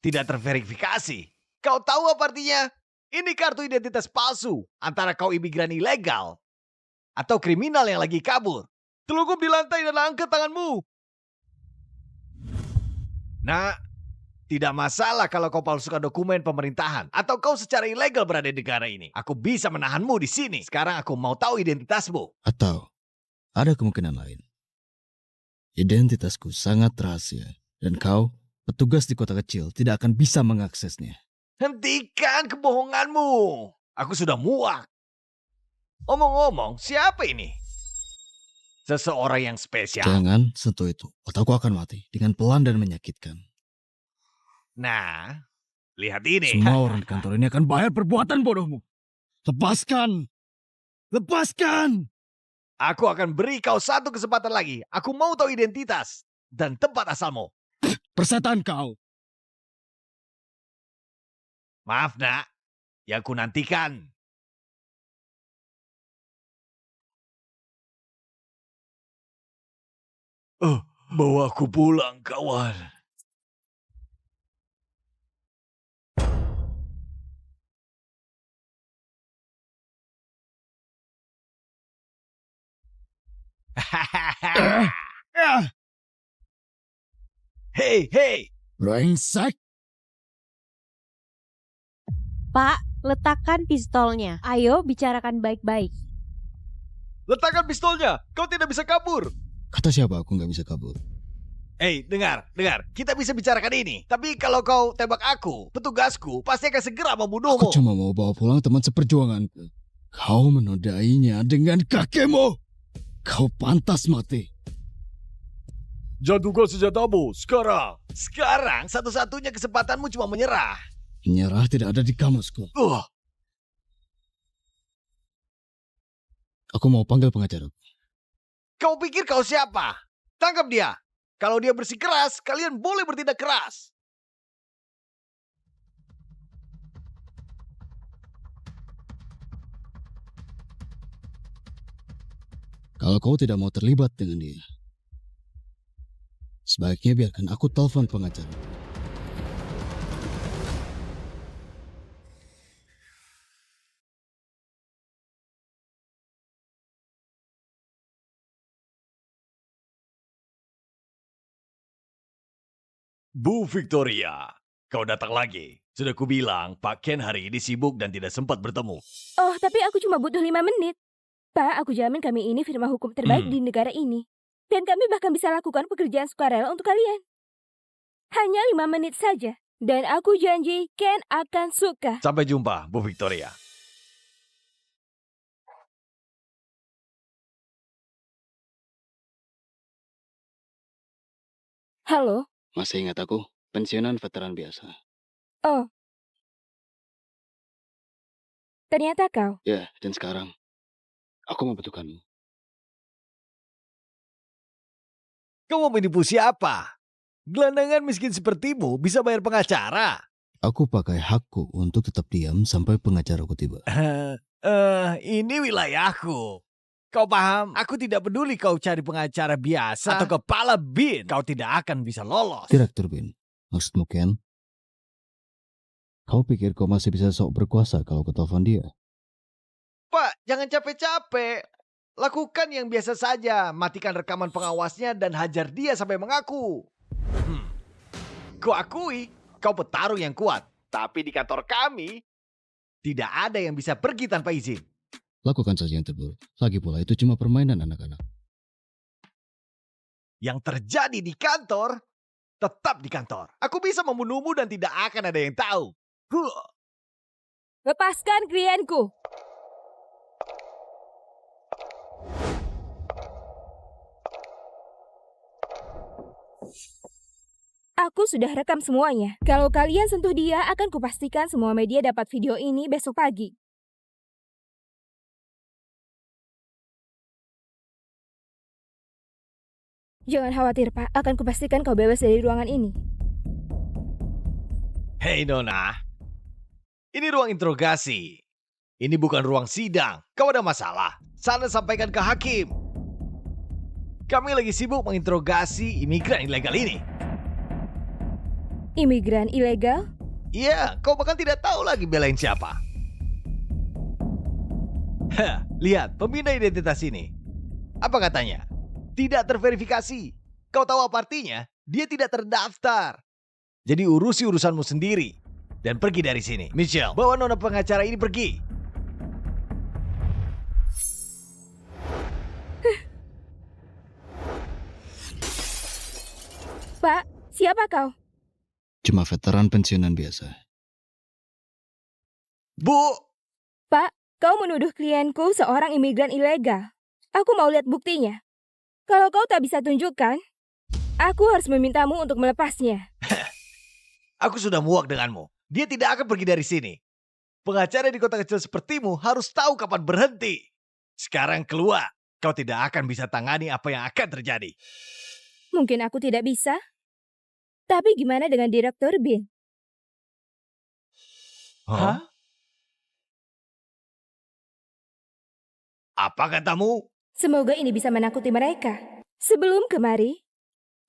Speaker 22: Tidak terverifikasi. Kau tahu apa artinya? Ini kartu identitas palsu antara kau imigran ilegal atau kriminal yang lagi kabur. Telungkup di lantai dan angkat tanganmu. Nah, tidak masalah kalau kau palsukan dokumen pemerintahan atau kau secara ilegal berada di negara ini. Aku bisa menahanmu di sini. Sekarang aku mau tahu identitasmu.
Speaker 21: Atau ada kemungkinan lain. Identitasku sangat rahasia dan kau, petugas di kota kecil, tidak akan bisa mengaksesnya.
Speaker 22: Hentikan kebohonganmu. Aku sudah muak. Omong-omong, siapa ini? Seseorang yang spesial.
Speaker 21: Jangan sentuh itu, otakku akan mati dengan pelan dan menyakitkan.
Speaker 22: Nah, lihat ini.
Speaker 21: Semua orang di kantor ini akan bayar perbuatan bodohmu. Lepaskan! Lepaskan!
Speaker 22: Aku akan beri kau satu kesempatan lagi. Aku mau tahu identitas dan tempat asalmu.
Speaker 21: Persetan kau!
Speaker 22: Maaf nak, yang ku nantikan. Bawa aku pulang kawan. Hei!
Speaker 21: Brengsek!
Speaker 4: Pak, letakkan pistolnya. Ayo bicarakan baik-baik.
Speaker 22: Letakkan pistolnya, kau tidak bisa kabur.
Speaker 21: Kata siapa aku nggak bisa kabur?
Speaker 22: Hei, dengar. Kita bisa bicarakan ini. Tapi kalau kau tembak aku, petugasku pasti akan segera membunuhmu.
Speaker 21: Aku cuma mau bawa pulang teman seperjuanganku. Kau menodainya dengan kakimu. Kau pantas mati.
Speaker 22: Jatuhkan senjatamu sekarang. Sekarang satu-satunya kesempatanmu cuma menyerah.
Speaker 21: Menyerah tidak ada di kamusku. Aku mau panggil pengacara.
Speaker 22: Kau pikir kau siapa? Tangkap dia. Kalau dia bersikeras, kalian boleh bertindak keras.
Speaker 21: Kalau kau tidak mau terlibat dengan dia, sebaiknya biarkan aku telepon pengacara.
Speaker 22: Bu Victoria, kau datang lagi. Sudah kubilang, Pak Ken hari ini sibuk dan tidak sempat bertemu.
Speaker 7: Oh, tapi aku cuma butuh 5 menit. Pak, aku jamin kami ini firma hukum terbaik di negara ini. Dan kami bahkan bisa lakukan pekerjaan sukarela untuk kalian. Hanya 5 menit saja. Dan aku janji Ken akan suka.
Speaker 22: Sampai jumpa, Bu Victoria.
Speaker 7: Halo?
Speaker 21: Masih ingat aku? Pensiunan veteran biasa.
Speaker 7: Oh. Ternyata kau.
Speaker 21: Ya, dan sekarang aku membutuhkanmu.
Speaker 22: Kau mau menipu siapa? Gelandangan miskin sepertimu bisa bayar pengacara.
Speaker 21: Aku pakai hakku untuk tetap diam sampai pengacaraku tiba.
Speaker 22: Ini wilayahku. Kau paham? Aku tidak peduli kau cari pengacara biasa atau kepala bin. Kau tidak akan bisa lolos.
Speaker 21: Direktur bin, maksudmu Ken? Kau pikir kau masih bisa sok berkuasa kalau kau telepon dia?
Speaker 22: Pak, jangan capek-capek. Lakukan yang biasa saja. Matikan rekaman pengawasnya dan hajar dia sampai mengaku. Kau akui, kau petarung yang kuat. Tapi di kantor kami, tidak ada yang bisa pergi tanpa izin.
Speaker 21: Lakukan saja yang terburuk. Lagi pula itu cuma permainan anak-anak.
Speaker 22: Yang terjadi di kantor, tetap di kantor. Aku bisa membunuhmu dan tidak akan ada yang tahu.
Speaker 7: Lepaskan klienku. Aku sudah rekam semuanya. Kalau kalian sentuh dia, akan kupastikan semua media dapat video ini besok pagi. Jangan khawatir, Pak. Akan kupastikan kau bebas dari ruangan ini.
Speaker 22: Hei Nona, ini ruang interogasi. Ini bukan ruang sidang. Kau ada masalah? Sana sampaikan ke hakim. Kami lagi sibuk menginterogasi imigran ilegal ini.
Speaker 7: Imigran ilegal?
Speaker 22: Iya, kau bahkan tidak tahu lagi belain siapa. Lihat, pembina identitas ini. Apa katanya? Tidak terverifikasi. Kau tahu apa artinya? Dia tidak terdaftar. Jadi urusi urusanmu sendiri. Dan pergi dari sini. Michelle, bawa nona pengacara ini pergi.
Speaker 7: Pak, siapa kau?
Speaker 21: Cuma veteran pensiunan biasa.
Speaker 22: Bu!
Speaker 7: Pak, kau menuduh klienku seorang imigran ilegal. Aku mau lihat buktinya. Kalau kau tak bisa tunjukkan, aku harus memintamu untuk melepasnya.
Speaker 22: Aku sudah muak denganmu. Dia tidak akan pergi dari sini. Pengacara di kota kecil sepertimu harus tahu kapan berhenti. Sekarang keluar. Kau tidak akan bisa tangani apa yang akan terjadi.
Speaker 7: Mungkin aku tidak bisa. Tapi gimana dengan Direktur Bin?
Speaker 22: Hah? Apa katamu?
Speaker 7: Semoga ini bisa menakuti mereka. Sebelum kemari,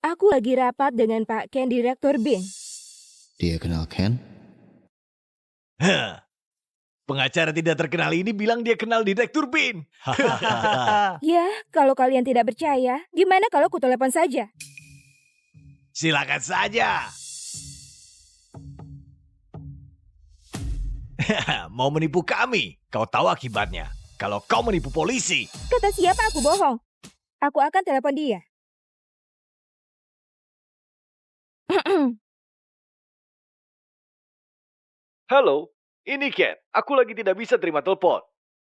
Speaker 7: aku lagi rapat dengan Pak Ken Direktur Bin.
Speaker 21: Dia kenal Ken?
Speaker 22: Hah. Pengacara tidak terkenal ini bilang dia kenal Direktur Bin.
Speaker 7: Ya, kalau kalian tidak percaya, gimana kalau ku telepon saja?
Speaker 22: Silakan saja. Mau menipu kami? Kau tahu akibatnya. Kalau kau menipu polisi.
Speaker 7: Kata siapa aku bohong? Aku akan telepon dia.
Speaker 22: Halo, ini Ken. Aku lagi tidak bisa terima telepon.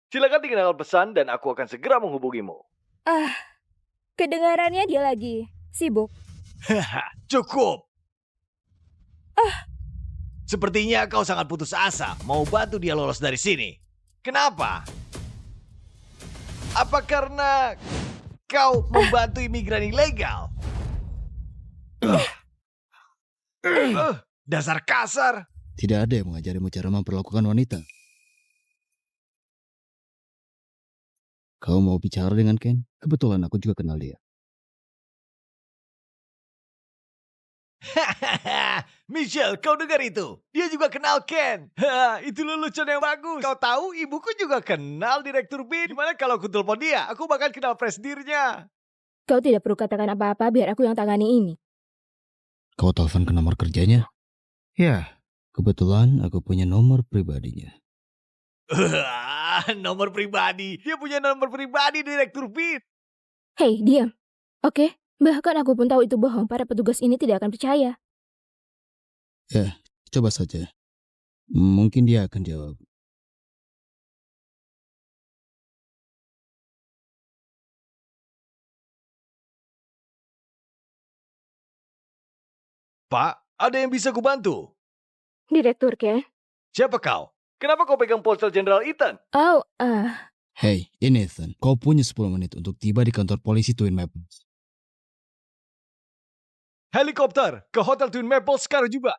Speaker 22: Silakan tinggalkan pesan dan aku akan segera menghubungimu.
Speaker 7: Kedengarannya dia lagi sibuk.
Speaker 22: Cukup. Sepertinya kau sangat putus asa mau bantu dia lolos dari sini. Kenapa? Apa karena kau membantu imigran ilegal? Dasar kasar.
Speaker 21: Tidak ada yang mengajarimu cara memperlakukan wanita. Kau mau bicara dengan Ken? Kebetulan aku juga kenal dia.
Speaker 22: Michelle, kau dengar itu? Dia juga kenal Ken. Itu lelucon yang bagus. Kau tahu, ibuku juga kenal Direktur Bin. Gimana kalau aku telepon dia? Aku bahkan kenal presidirnya.
Speaker 7: Kau tidak perlu katakan apa-apa biar aku yang tangani ini.
Speaker 21: Kau telepon ke nomor kerjanya? Ya, kebetulan aku punya nomor pribadinya.
Speaker 22: Nomor pribadi. Dia punya nomor pribadi Direktur Bin.
Speaker 7: Hei, diam. Oke, bahkan aku pun tahu itu bohong. Para petugas ini tidak akan percaya.
Speaker 21: Ya, coba saja. Mungkin dia akan jawab.
Speaker 22: Pak, ada yang bisa kubantu?
Speaker 7: Direktur Ken?
Speaker 22: Siapa kau? Kenapa kau pegang ponsel Jenderal Ethan?
Speaker 21: Hey, ini Ethan. Kau punya 10 menit untuk tiba di kantor polisi Twin Maples.
Speaker 22: Helikopter ke Hotel Twin Maples sekarang juga.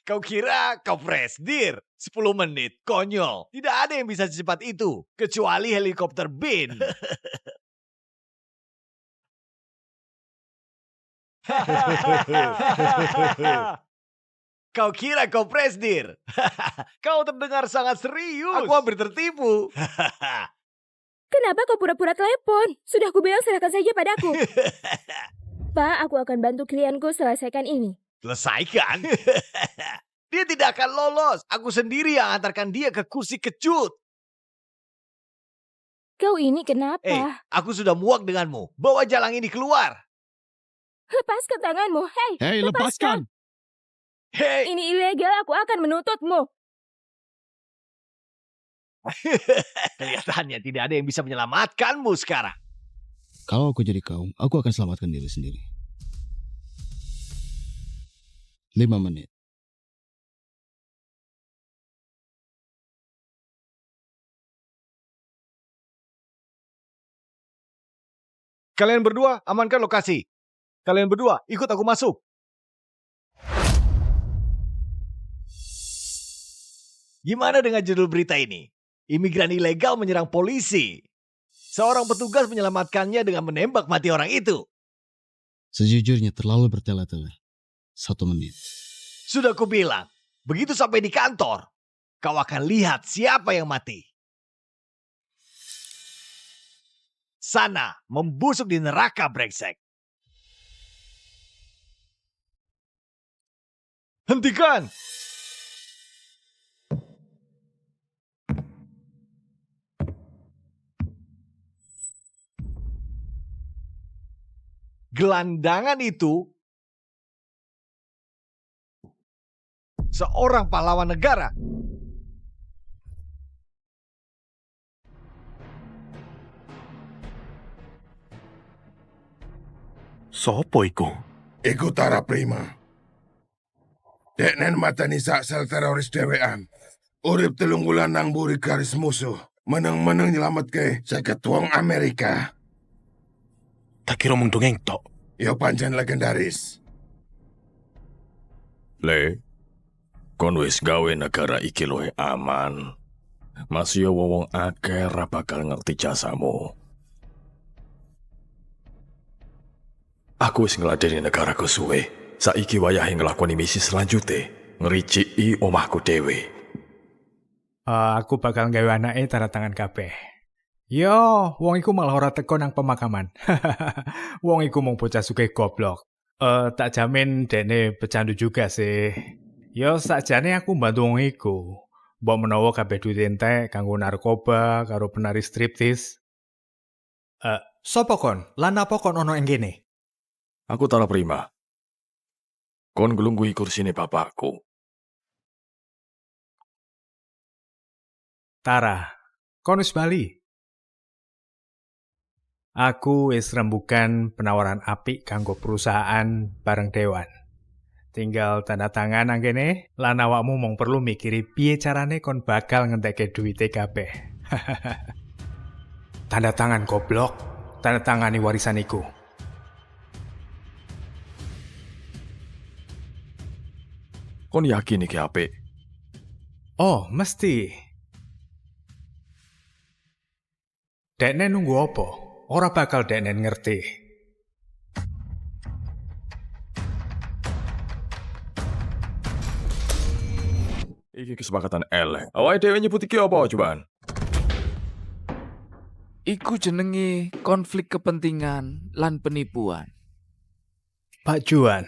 Speaker 22: Kau kira kau presidir? 10 menit, konyol. Tidak ada yang bisa secepat itu, kecuali helikopter Bin. Kau kira kau presidir? Kau terdengar sangat serius. Aku hampir tertipu.
Speaker 7: Kenapa kau pura-pura telepon? Sudah aku bilang serahkan saja padaku. Pak, aku akan bantu klienku selesaikan ini.
Speaker 22: Selesaikan? Dia tidak akan lolos. Aku sendiri yang antarkan dia ke kursi kecut.
Speaker 7: Kau ini kenapa?
Speaker 22: Aku sudah muak denganmu. Bawa jalang ini keluar.
Speaker 7: Lepaskan tanganmu. Hei,
Speaker 22: lepaskan. Hei.
Speaker 7: Ini ilegal, aku akan menuntutmu.
Speaker 22: Kelihatannya tidak ada yang bisa menyelamatkanmu sekarang.
Speaker 21: Kalau aku jadi kau, aku akan selamatkan diri sendiri. 5 menit.
Speaker 22: Kalian berdua amankan lokasi. Kalian berdua ikut aku masuk. Gimana dengan judul berita ini? Imigran ilegal menyerang polisi. Seorang petugas menyelamatkannya dengan menembak mati orang itu.
Speaker 21: Sejujurnya terlalu bertele-tele. 1 menit.
Speaker 22: Sudah kubilang, begitu sampai di kantor, kau akan lihat siapa yang mati. Sana, membusuk di neraka brengsek. Hentikan! Gelandangan itu seorang pahlawan negara.
Speaker 1: Sopo iku? Iku Tara Prima. Deknen matani sak sel teroris dewean. Urip 3 wulan nang mburi garis musuh. Meneng-meneng nyelametke 50 wong Amerika.
Speaker 19: Tak kira mung dongeng tok.
Speaker 1: Ya pancen legendaris.
Speaker 12: Le, kon wis gawe negara iki luwih aman. Masih yo wong akeh ra bakal ngerti jasamu. Aku wis ngladeni negaraku suwe. Saiki wayahe nglakoni misi selanjutnya, ngericiki omahku dhewe.
Speaker 6: Aku bakal gawe anake tanda tangan kabeh. Yo, wong iku malah ora teko nang pemakaman. Wong iku mung bocah sugih goblok. Tak jamin dene pecandu juga sih. Yo, sakjane aku mbantu wong iku. Mbok menawa kabeh duit entek kanggo narkoba karo penari striptis. Sopo kon? Lan apa kon ono ing kene?
Speaker 12: Aku Tara Prima. Kon nglungguhi kursine bapakku.
Speaker 6: Tara, kon wis bali. Aku wis rembugan penawaran apik kanggo perusahaan bareng Dewan. Tinggal tanda tangan nang kene, lan awakmu mung perlu mikiri piye carane kon bakal ngentekke duwite kabeh. Tanda tangan goblok, tanda tangani warisan iku.
Speaker 12: Kon yakin iki apik?
Speaker 6: Oh, mesti. Dekne nunggu apa? Ora bakal dekne ngerti.
Speaker 12: Iki kesepakatan elek. Awake dhewe nyebut iki apa cobaan?
Speaker 23: Iku jenenge konflik kepentingan lan penipuan.
Speaker 6: Pak Juan,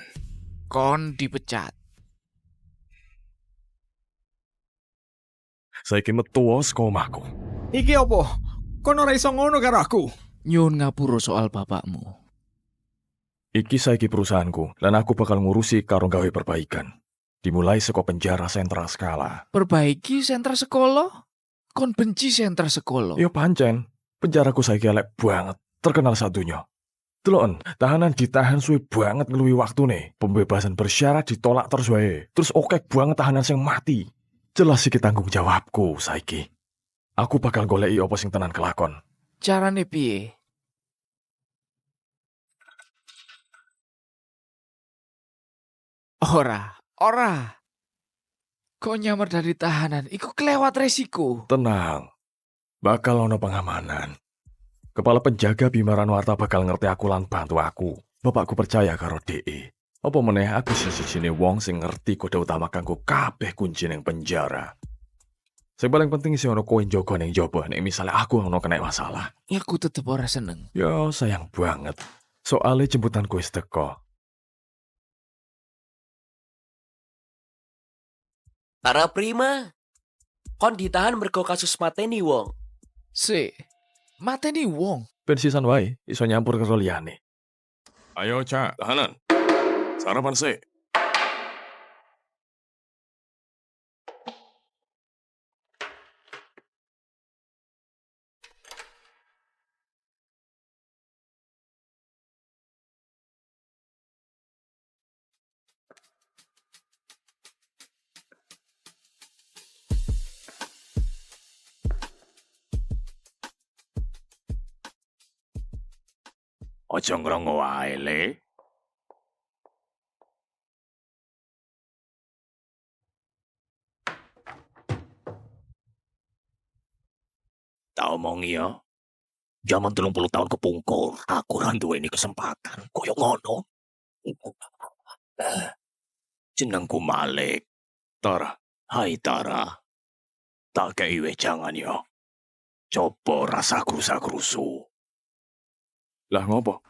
Speaker 23: Kon dipecat.
Speaker 12: Saiki metu saka omahku.
Speaker 6: iki apa? Kon ora iso ngono karo aku.
Speaker 23: Nyun ngapura soal bapakmu.
Speaker 12: Iki saiki perusahaanku, lan aku bakal ngurusi karo gawe perbaikan. Dimulai saka penjara sentra skala.
Speaker 23: Perbaiki sentra sekolah? Kon benci sentra sekolah?
Speaker 12: Yo pancen, penjaraku saiki elek banget, terkenal sadunya. Deloken, tahanan ditahan suwe banget ngeluwi waktune. Pembebasan bersyarat ditolak terus wae. Terus okek banget tahanan sing mati. Jelas iki tanggung jawabku saiki. Aku bakal goleki apa sing tenan kelakon.
Speaker 23: Carane piye? Ora. Kok nyamar dari tahanan, iku kelewat resiko.
Speaker 12: Tenang, bakal ono pengamanan. Kepala penjaga Bimaran Warta bakal ngerti aku lan bantu aku. Bapakku percaya karo DE. Apa meneh aku siji-sijine wong sing ngerti kode utama kanggo kabeh kunci ning penjara. Sing paling penting sih ono kowe njogo ning njaba nek misale aku ono kena masalah.
Speaker 23: Aku tetep ora seneng.
Speaker 12: Yo sayang banget. Soale jemputanku wis teko.
Speaker 24: Tara Prima, kon ditahan mergo kasus mateni wong.
Speaker 23: Mateni wong?
Speaker 12: Ben sisan wae, iso nyampur karo liyane. Ayo, Cak, tahanan. Sarapan sih. Ojo ngrongo wae, Le.
Speaker 9: Tak omongi ya. Zaman 30 tahun kepungkur, aku ra duweni kesempatan koyo ngono. Jenengku Malik.
Speaker 12: Tara.
Speaker 9: Hai Tara. Tak kei wejangan ya. Coba rasa krusa-krusu.
Speaker 12: Lah ngopo?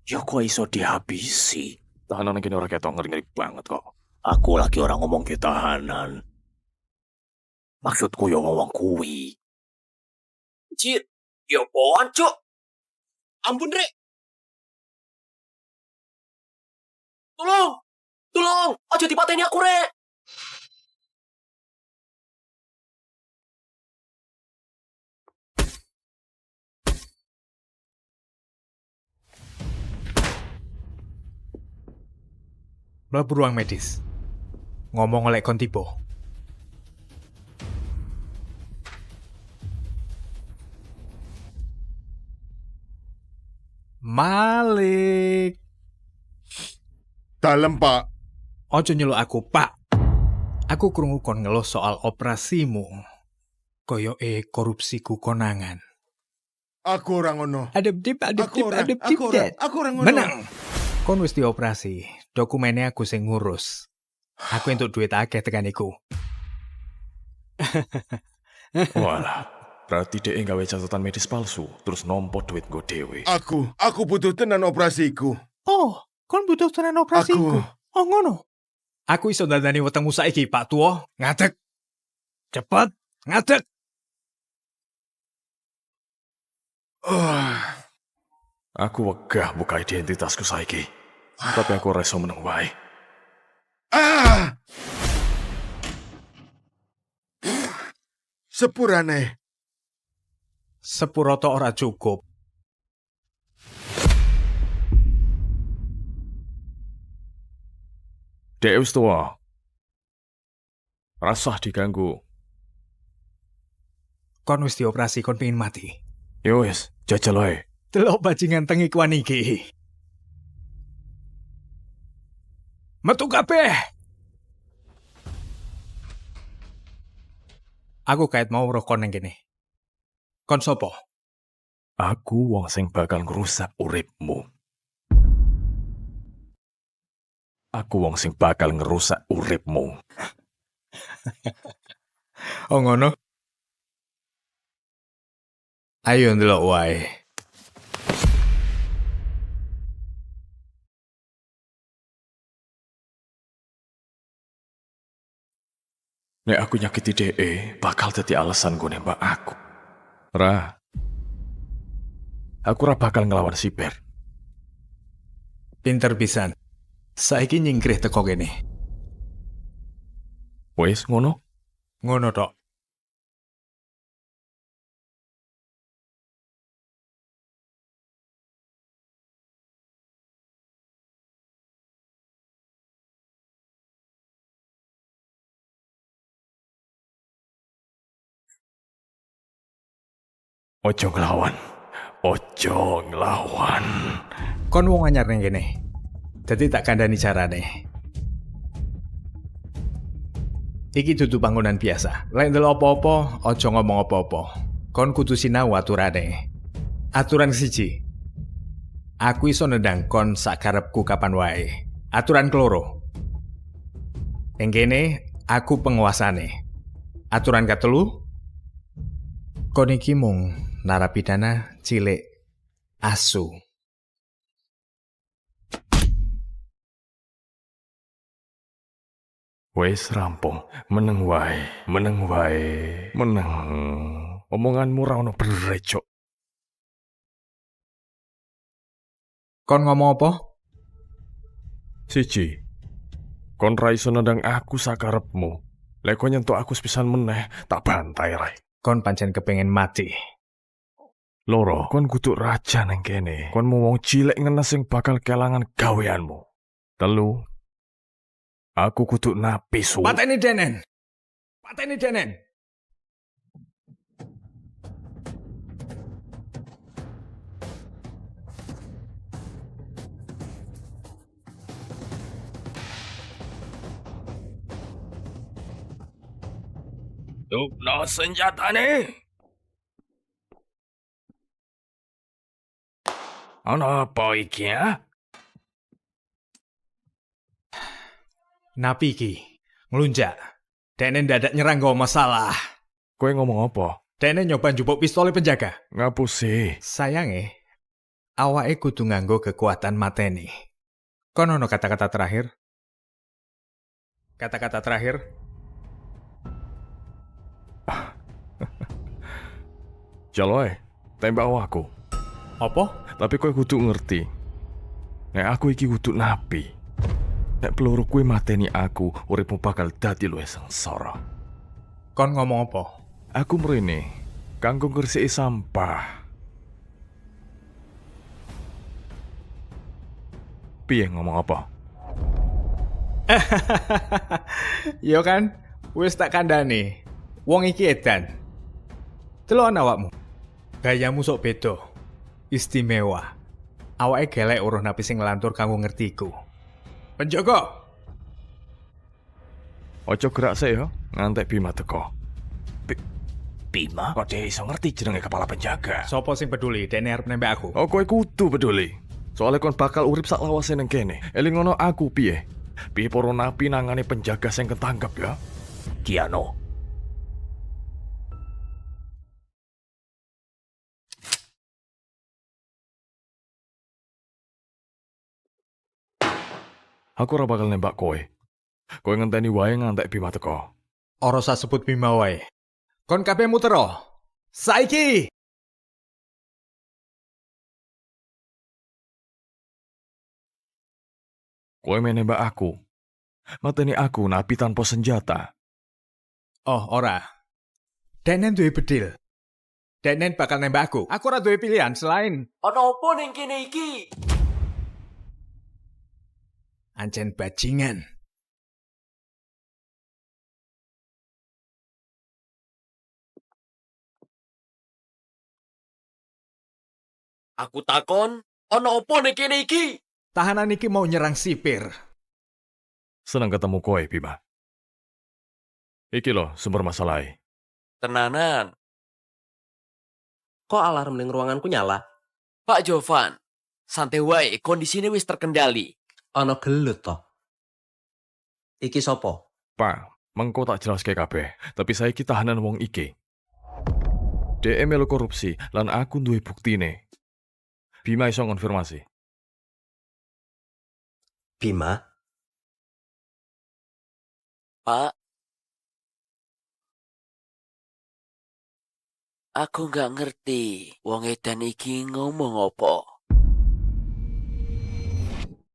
Speaker 9: Ya kok iso dihabisi.
Speaker 12: Tahanan kene ora ketok ngeri-ngeri banget kok.
Speaker 9: Aku lagi orang ngomong ke tahanan. Maksudku yo ngomong kuwi.
Speaker 24: Cit, yo poan cuk. Ampun rek. Tolong, aja dipateni aku rek.
Speaker 6: Mlebu ruang medis. ngomong oleh kon tiba. Malik.
Speaker 1: Dalem, Pak.
Speaker 6: Ojo nyeluk aku, Pak. Aku krungu kon ngeluh soal operasimu. Koyoke korupsiku konangan.
Speaker 1: Aku orang ngono.
Speaker 6: Aku
Speaker 1: orang ngono.
Speaker 6: Menang. Kon wis dioperasi. Dokumennya aku sing ngurus. Aku entuk duit akeh tekan iku.
Speaker 2: Walah, berarti dia gawe catatan medis palsu, terus nompo duit gue dewe.
Speaker 1: Aku butuh tenan operasiku.
Speaker 6: Oh, kon butuh tenan operasiku. Oh ngono. Aku iso dandani wetengmu saiki, Pak Tuo. Ngadeg. Cepet, ngadeg.
Speaker 2: Aku wegah buka identitasku saiki. Tapi aku reso meneng wae.
Speaker 1: Sepurane.
Speaker 6: Sepuro tok ora cukup.
Speaker 2: Dek wis tua. Rasah diganggu.
Speaker 6: Kon wis dioperasi, kon pengin mati.
Speaker 2: Yo wis, jajal wae.
Speaker 6: Delok bajingan tengi kuan iki. Metu kabeh. Aku kait mau roh kon nang kene. Kon sopo?
Speaker 2: Aku wong sing bakal ngrusak uripmu. Aku wong sing bakal ngerusak uripmu.
Speaker 6: Oh ngono. Ayo ndelok wae.
Speaker 2: Nek aku nyakiti DE, bakal dadi alasan gue nembak aku. Ra. Aku ora bakal ngelawan Siber.
Speaker 6: Pinter pisan. Saiki nyingkrih teko kene.
Speaker 2: Wes ngono?
Speaker 6: Ngono tok.
Speaker 2: Ojo ngelawan. Ojo ngelawan.
Speaker 6: Kon wong anyar ning kene. Dadi tak kandhani carane. Iki dudu bangunan biasa. Lek ndelok apa-apa, aja ngomong apa-apa. Kon kudu sinau aturane. Aturan siji. Aku iso nendang kon sakarepku kapan wae. Aturan keloro. Ning kene aku penguasane. Aturan katelu. Kon iki mung narapidana cilik asu.
Speaker 2: Wes rampung, meneng wae, meneng wae, meneng. Omonganmu ra ono bener, Cok.
Speaker 6: Kon ngomong apa?
Speaker 2: Siji. Kon ra iso nendang aku sakarepmu. Lek kon nyentuk aku sepisan meneh, tak bantai rai.
Speaker 6: Kon pancen kepengin mati.
Speaker 2: Loro, kon kudu raja nang kene. Kon mau wong cilik ngenes sing bakal kelangan gaweanmu. Telu. Aku kudu napi su.
Speaker 6: Pateni Denen. Pateni Denen.
Speaker 2: Tukno senjatane. Ana apa iki ya?
Speaker 6: Napi iki ngelunjak. Denen dadak nyerang gak masalah.
Speaker 2: Kowe ngomong apa?
Speaker 6: Denen nyoba njupuk pistolnya penjaga.
Speaker 2: Ngapusi.
Speaker 6: Sayange, awake kudu nganggo kekuatan mateni. Kon ono kata-kata terakhir? Kata-kata terakhir?
Speaker 2: Jaloe, tembak aku.
Speaker 6: Apa?
Speaker 2: Tapi kowe kudu ngerti. Nek aku iki kudu napi. Nek peluru kuwi mateni aku, uripmu bakal dadi luwih sengsara.
Speaker 6: Kon ngomong apa?
Speaker 2: Aku mrene kanggo ngresiki sampah. Piye ngomong apa?
Speaker 6: Yo kan, wis tak kandhani. Wong iki edan. Delok awakmu. Gayamu sok beda. Istimewa. Awake gelek uruh napi sing ngelantur kanggo ngertiku. Penjaga.
Speaker 2: Ojo gerak sih yo, ngantek Bima teko. Bima? Kok dia iso ngerti jenenge kepala penjaga?
Speaker 6: Sopo sing peduli, dekne arep nembak aku.
Speaker 2: Oh, kowe kudu peduli. Soalnya kon bakal urip sak lawase nang kene. Eling ngono aku piye? Piye para napi nangane penjaga sing ketangkep ya? Kiano. Aku ora bakal nembak kowe. Kowe ngenteni wae ngantek Bima teko.
Speaker 6: Ora usah sebut Bima wae. Kon kabeh mutero. Saiki.
Speaker 2: Kowe menembak aku. Mateni aku napi tanpa senjata.
Speaker 6: Oh, ora. Denen duwe bedil. Denen bakal nembak aku. Aku ora duwe pilihan selain
Speaker 24: Ono apa ning kene iki?
Speaker 6: ancen bajingan.
Speaker 24: Aku takon, ono apa ning kene iki?
Speaker 6: Tahanan iki mau nyerang sipir.
Speaker 2: Senang ketemu kowe, Bima. Iki loh sumber masalahnya.
Speaker 24: Tenanan. Kok alarm ning ruanganku nyala? Pak Jovan, santai wae, kondisine wis terkendali. Ono gelut toh. Iki sopo?
Speaker 2: Pak, mengko tak jelas ke kabeh, tapi saya tahanan wong iki. Dhek melu korupsi lan aku duwe buktine. Bima iso konfirmasi.
Speaker 24: Bima? Pak? Aku nggak ngerti wong edan iki ngomong apa.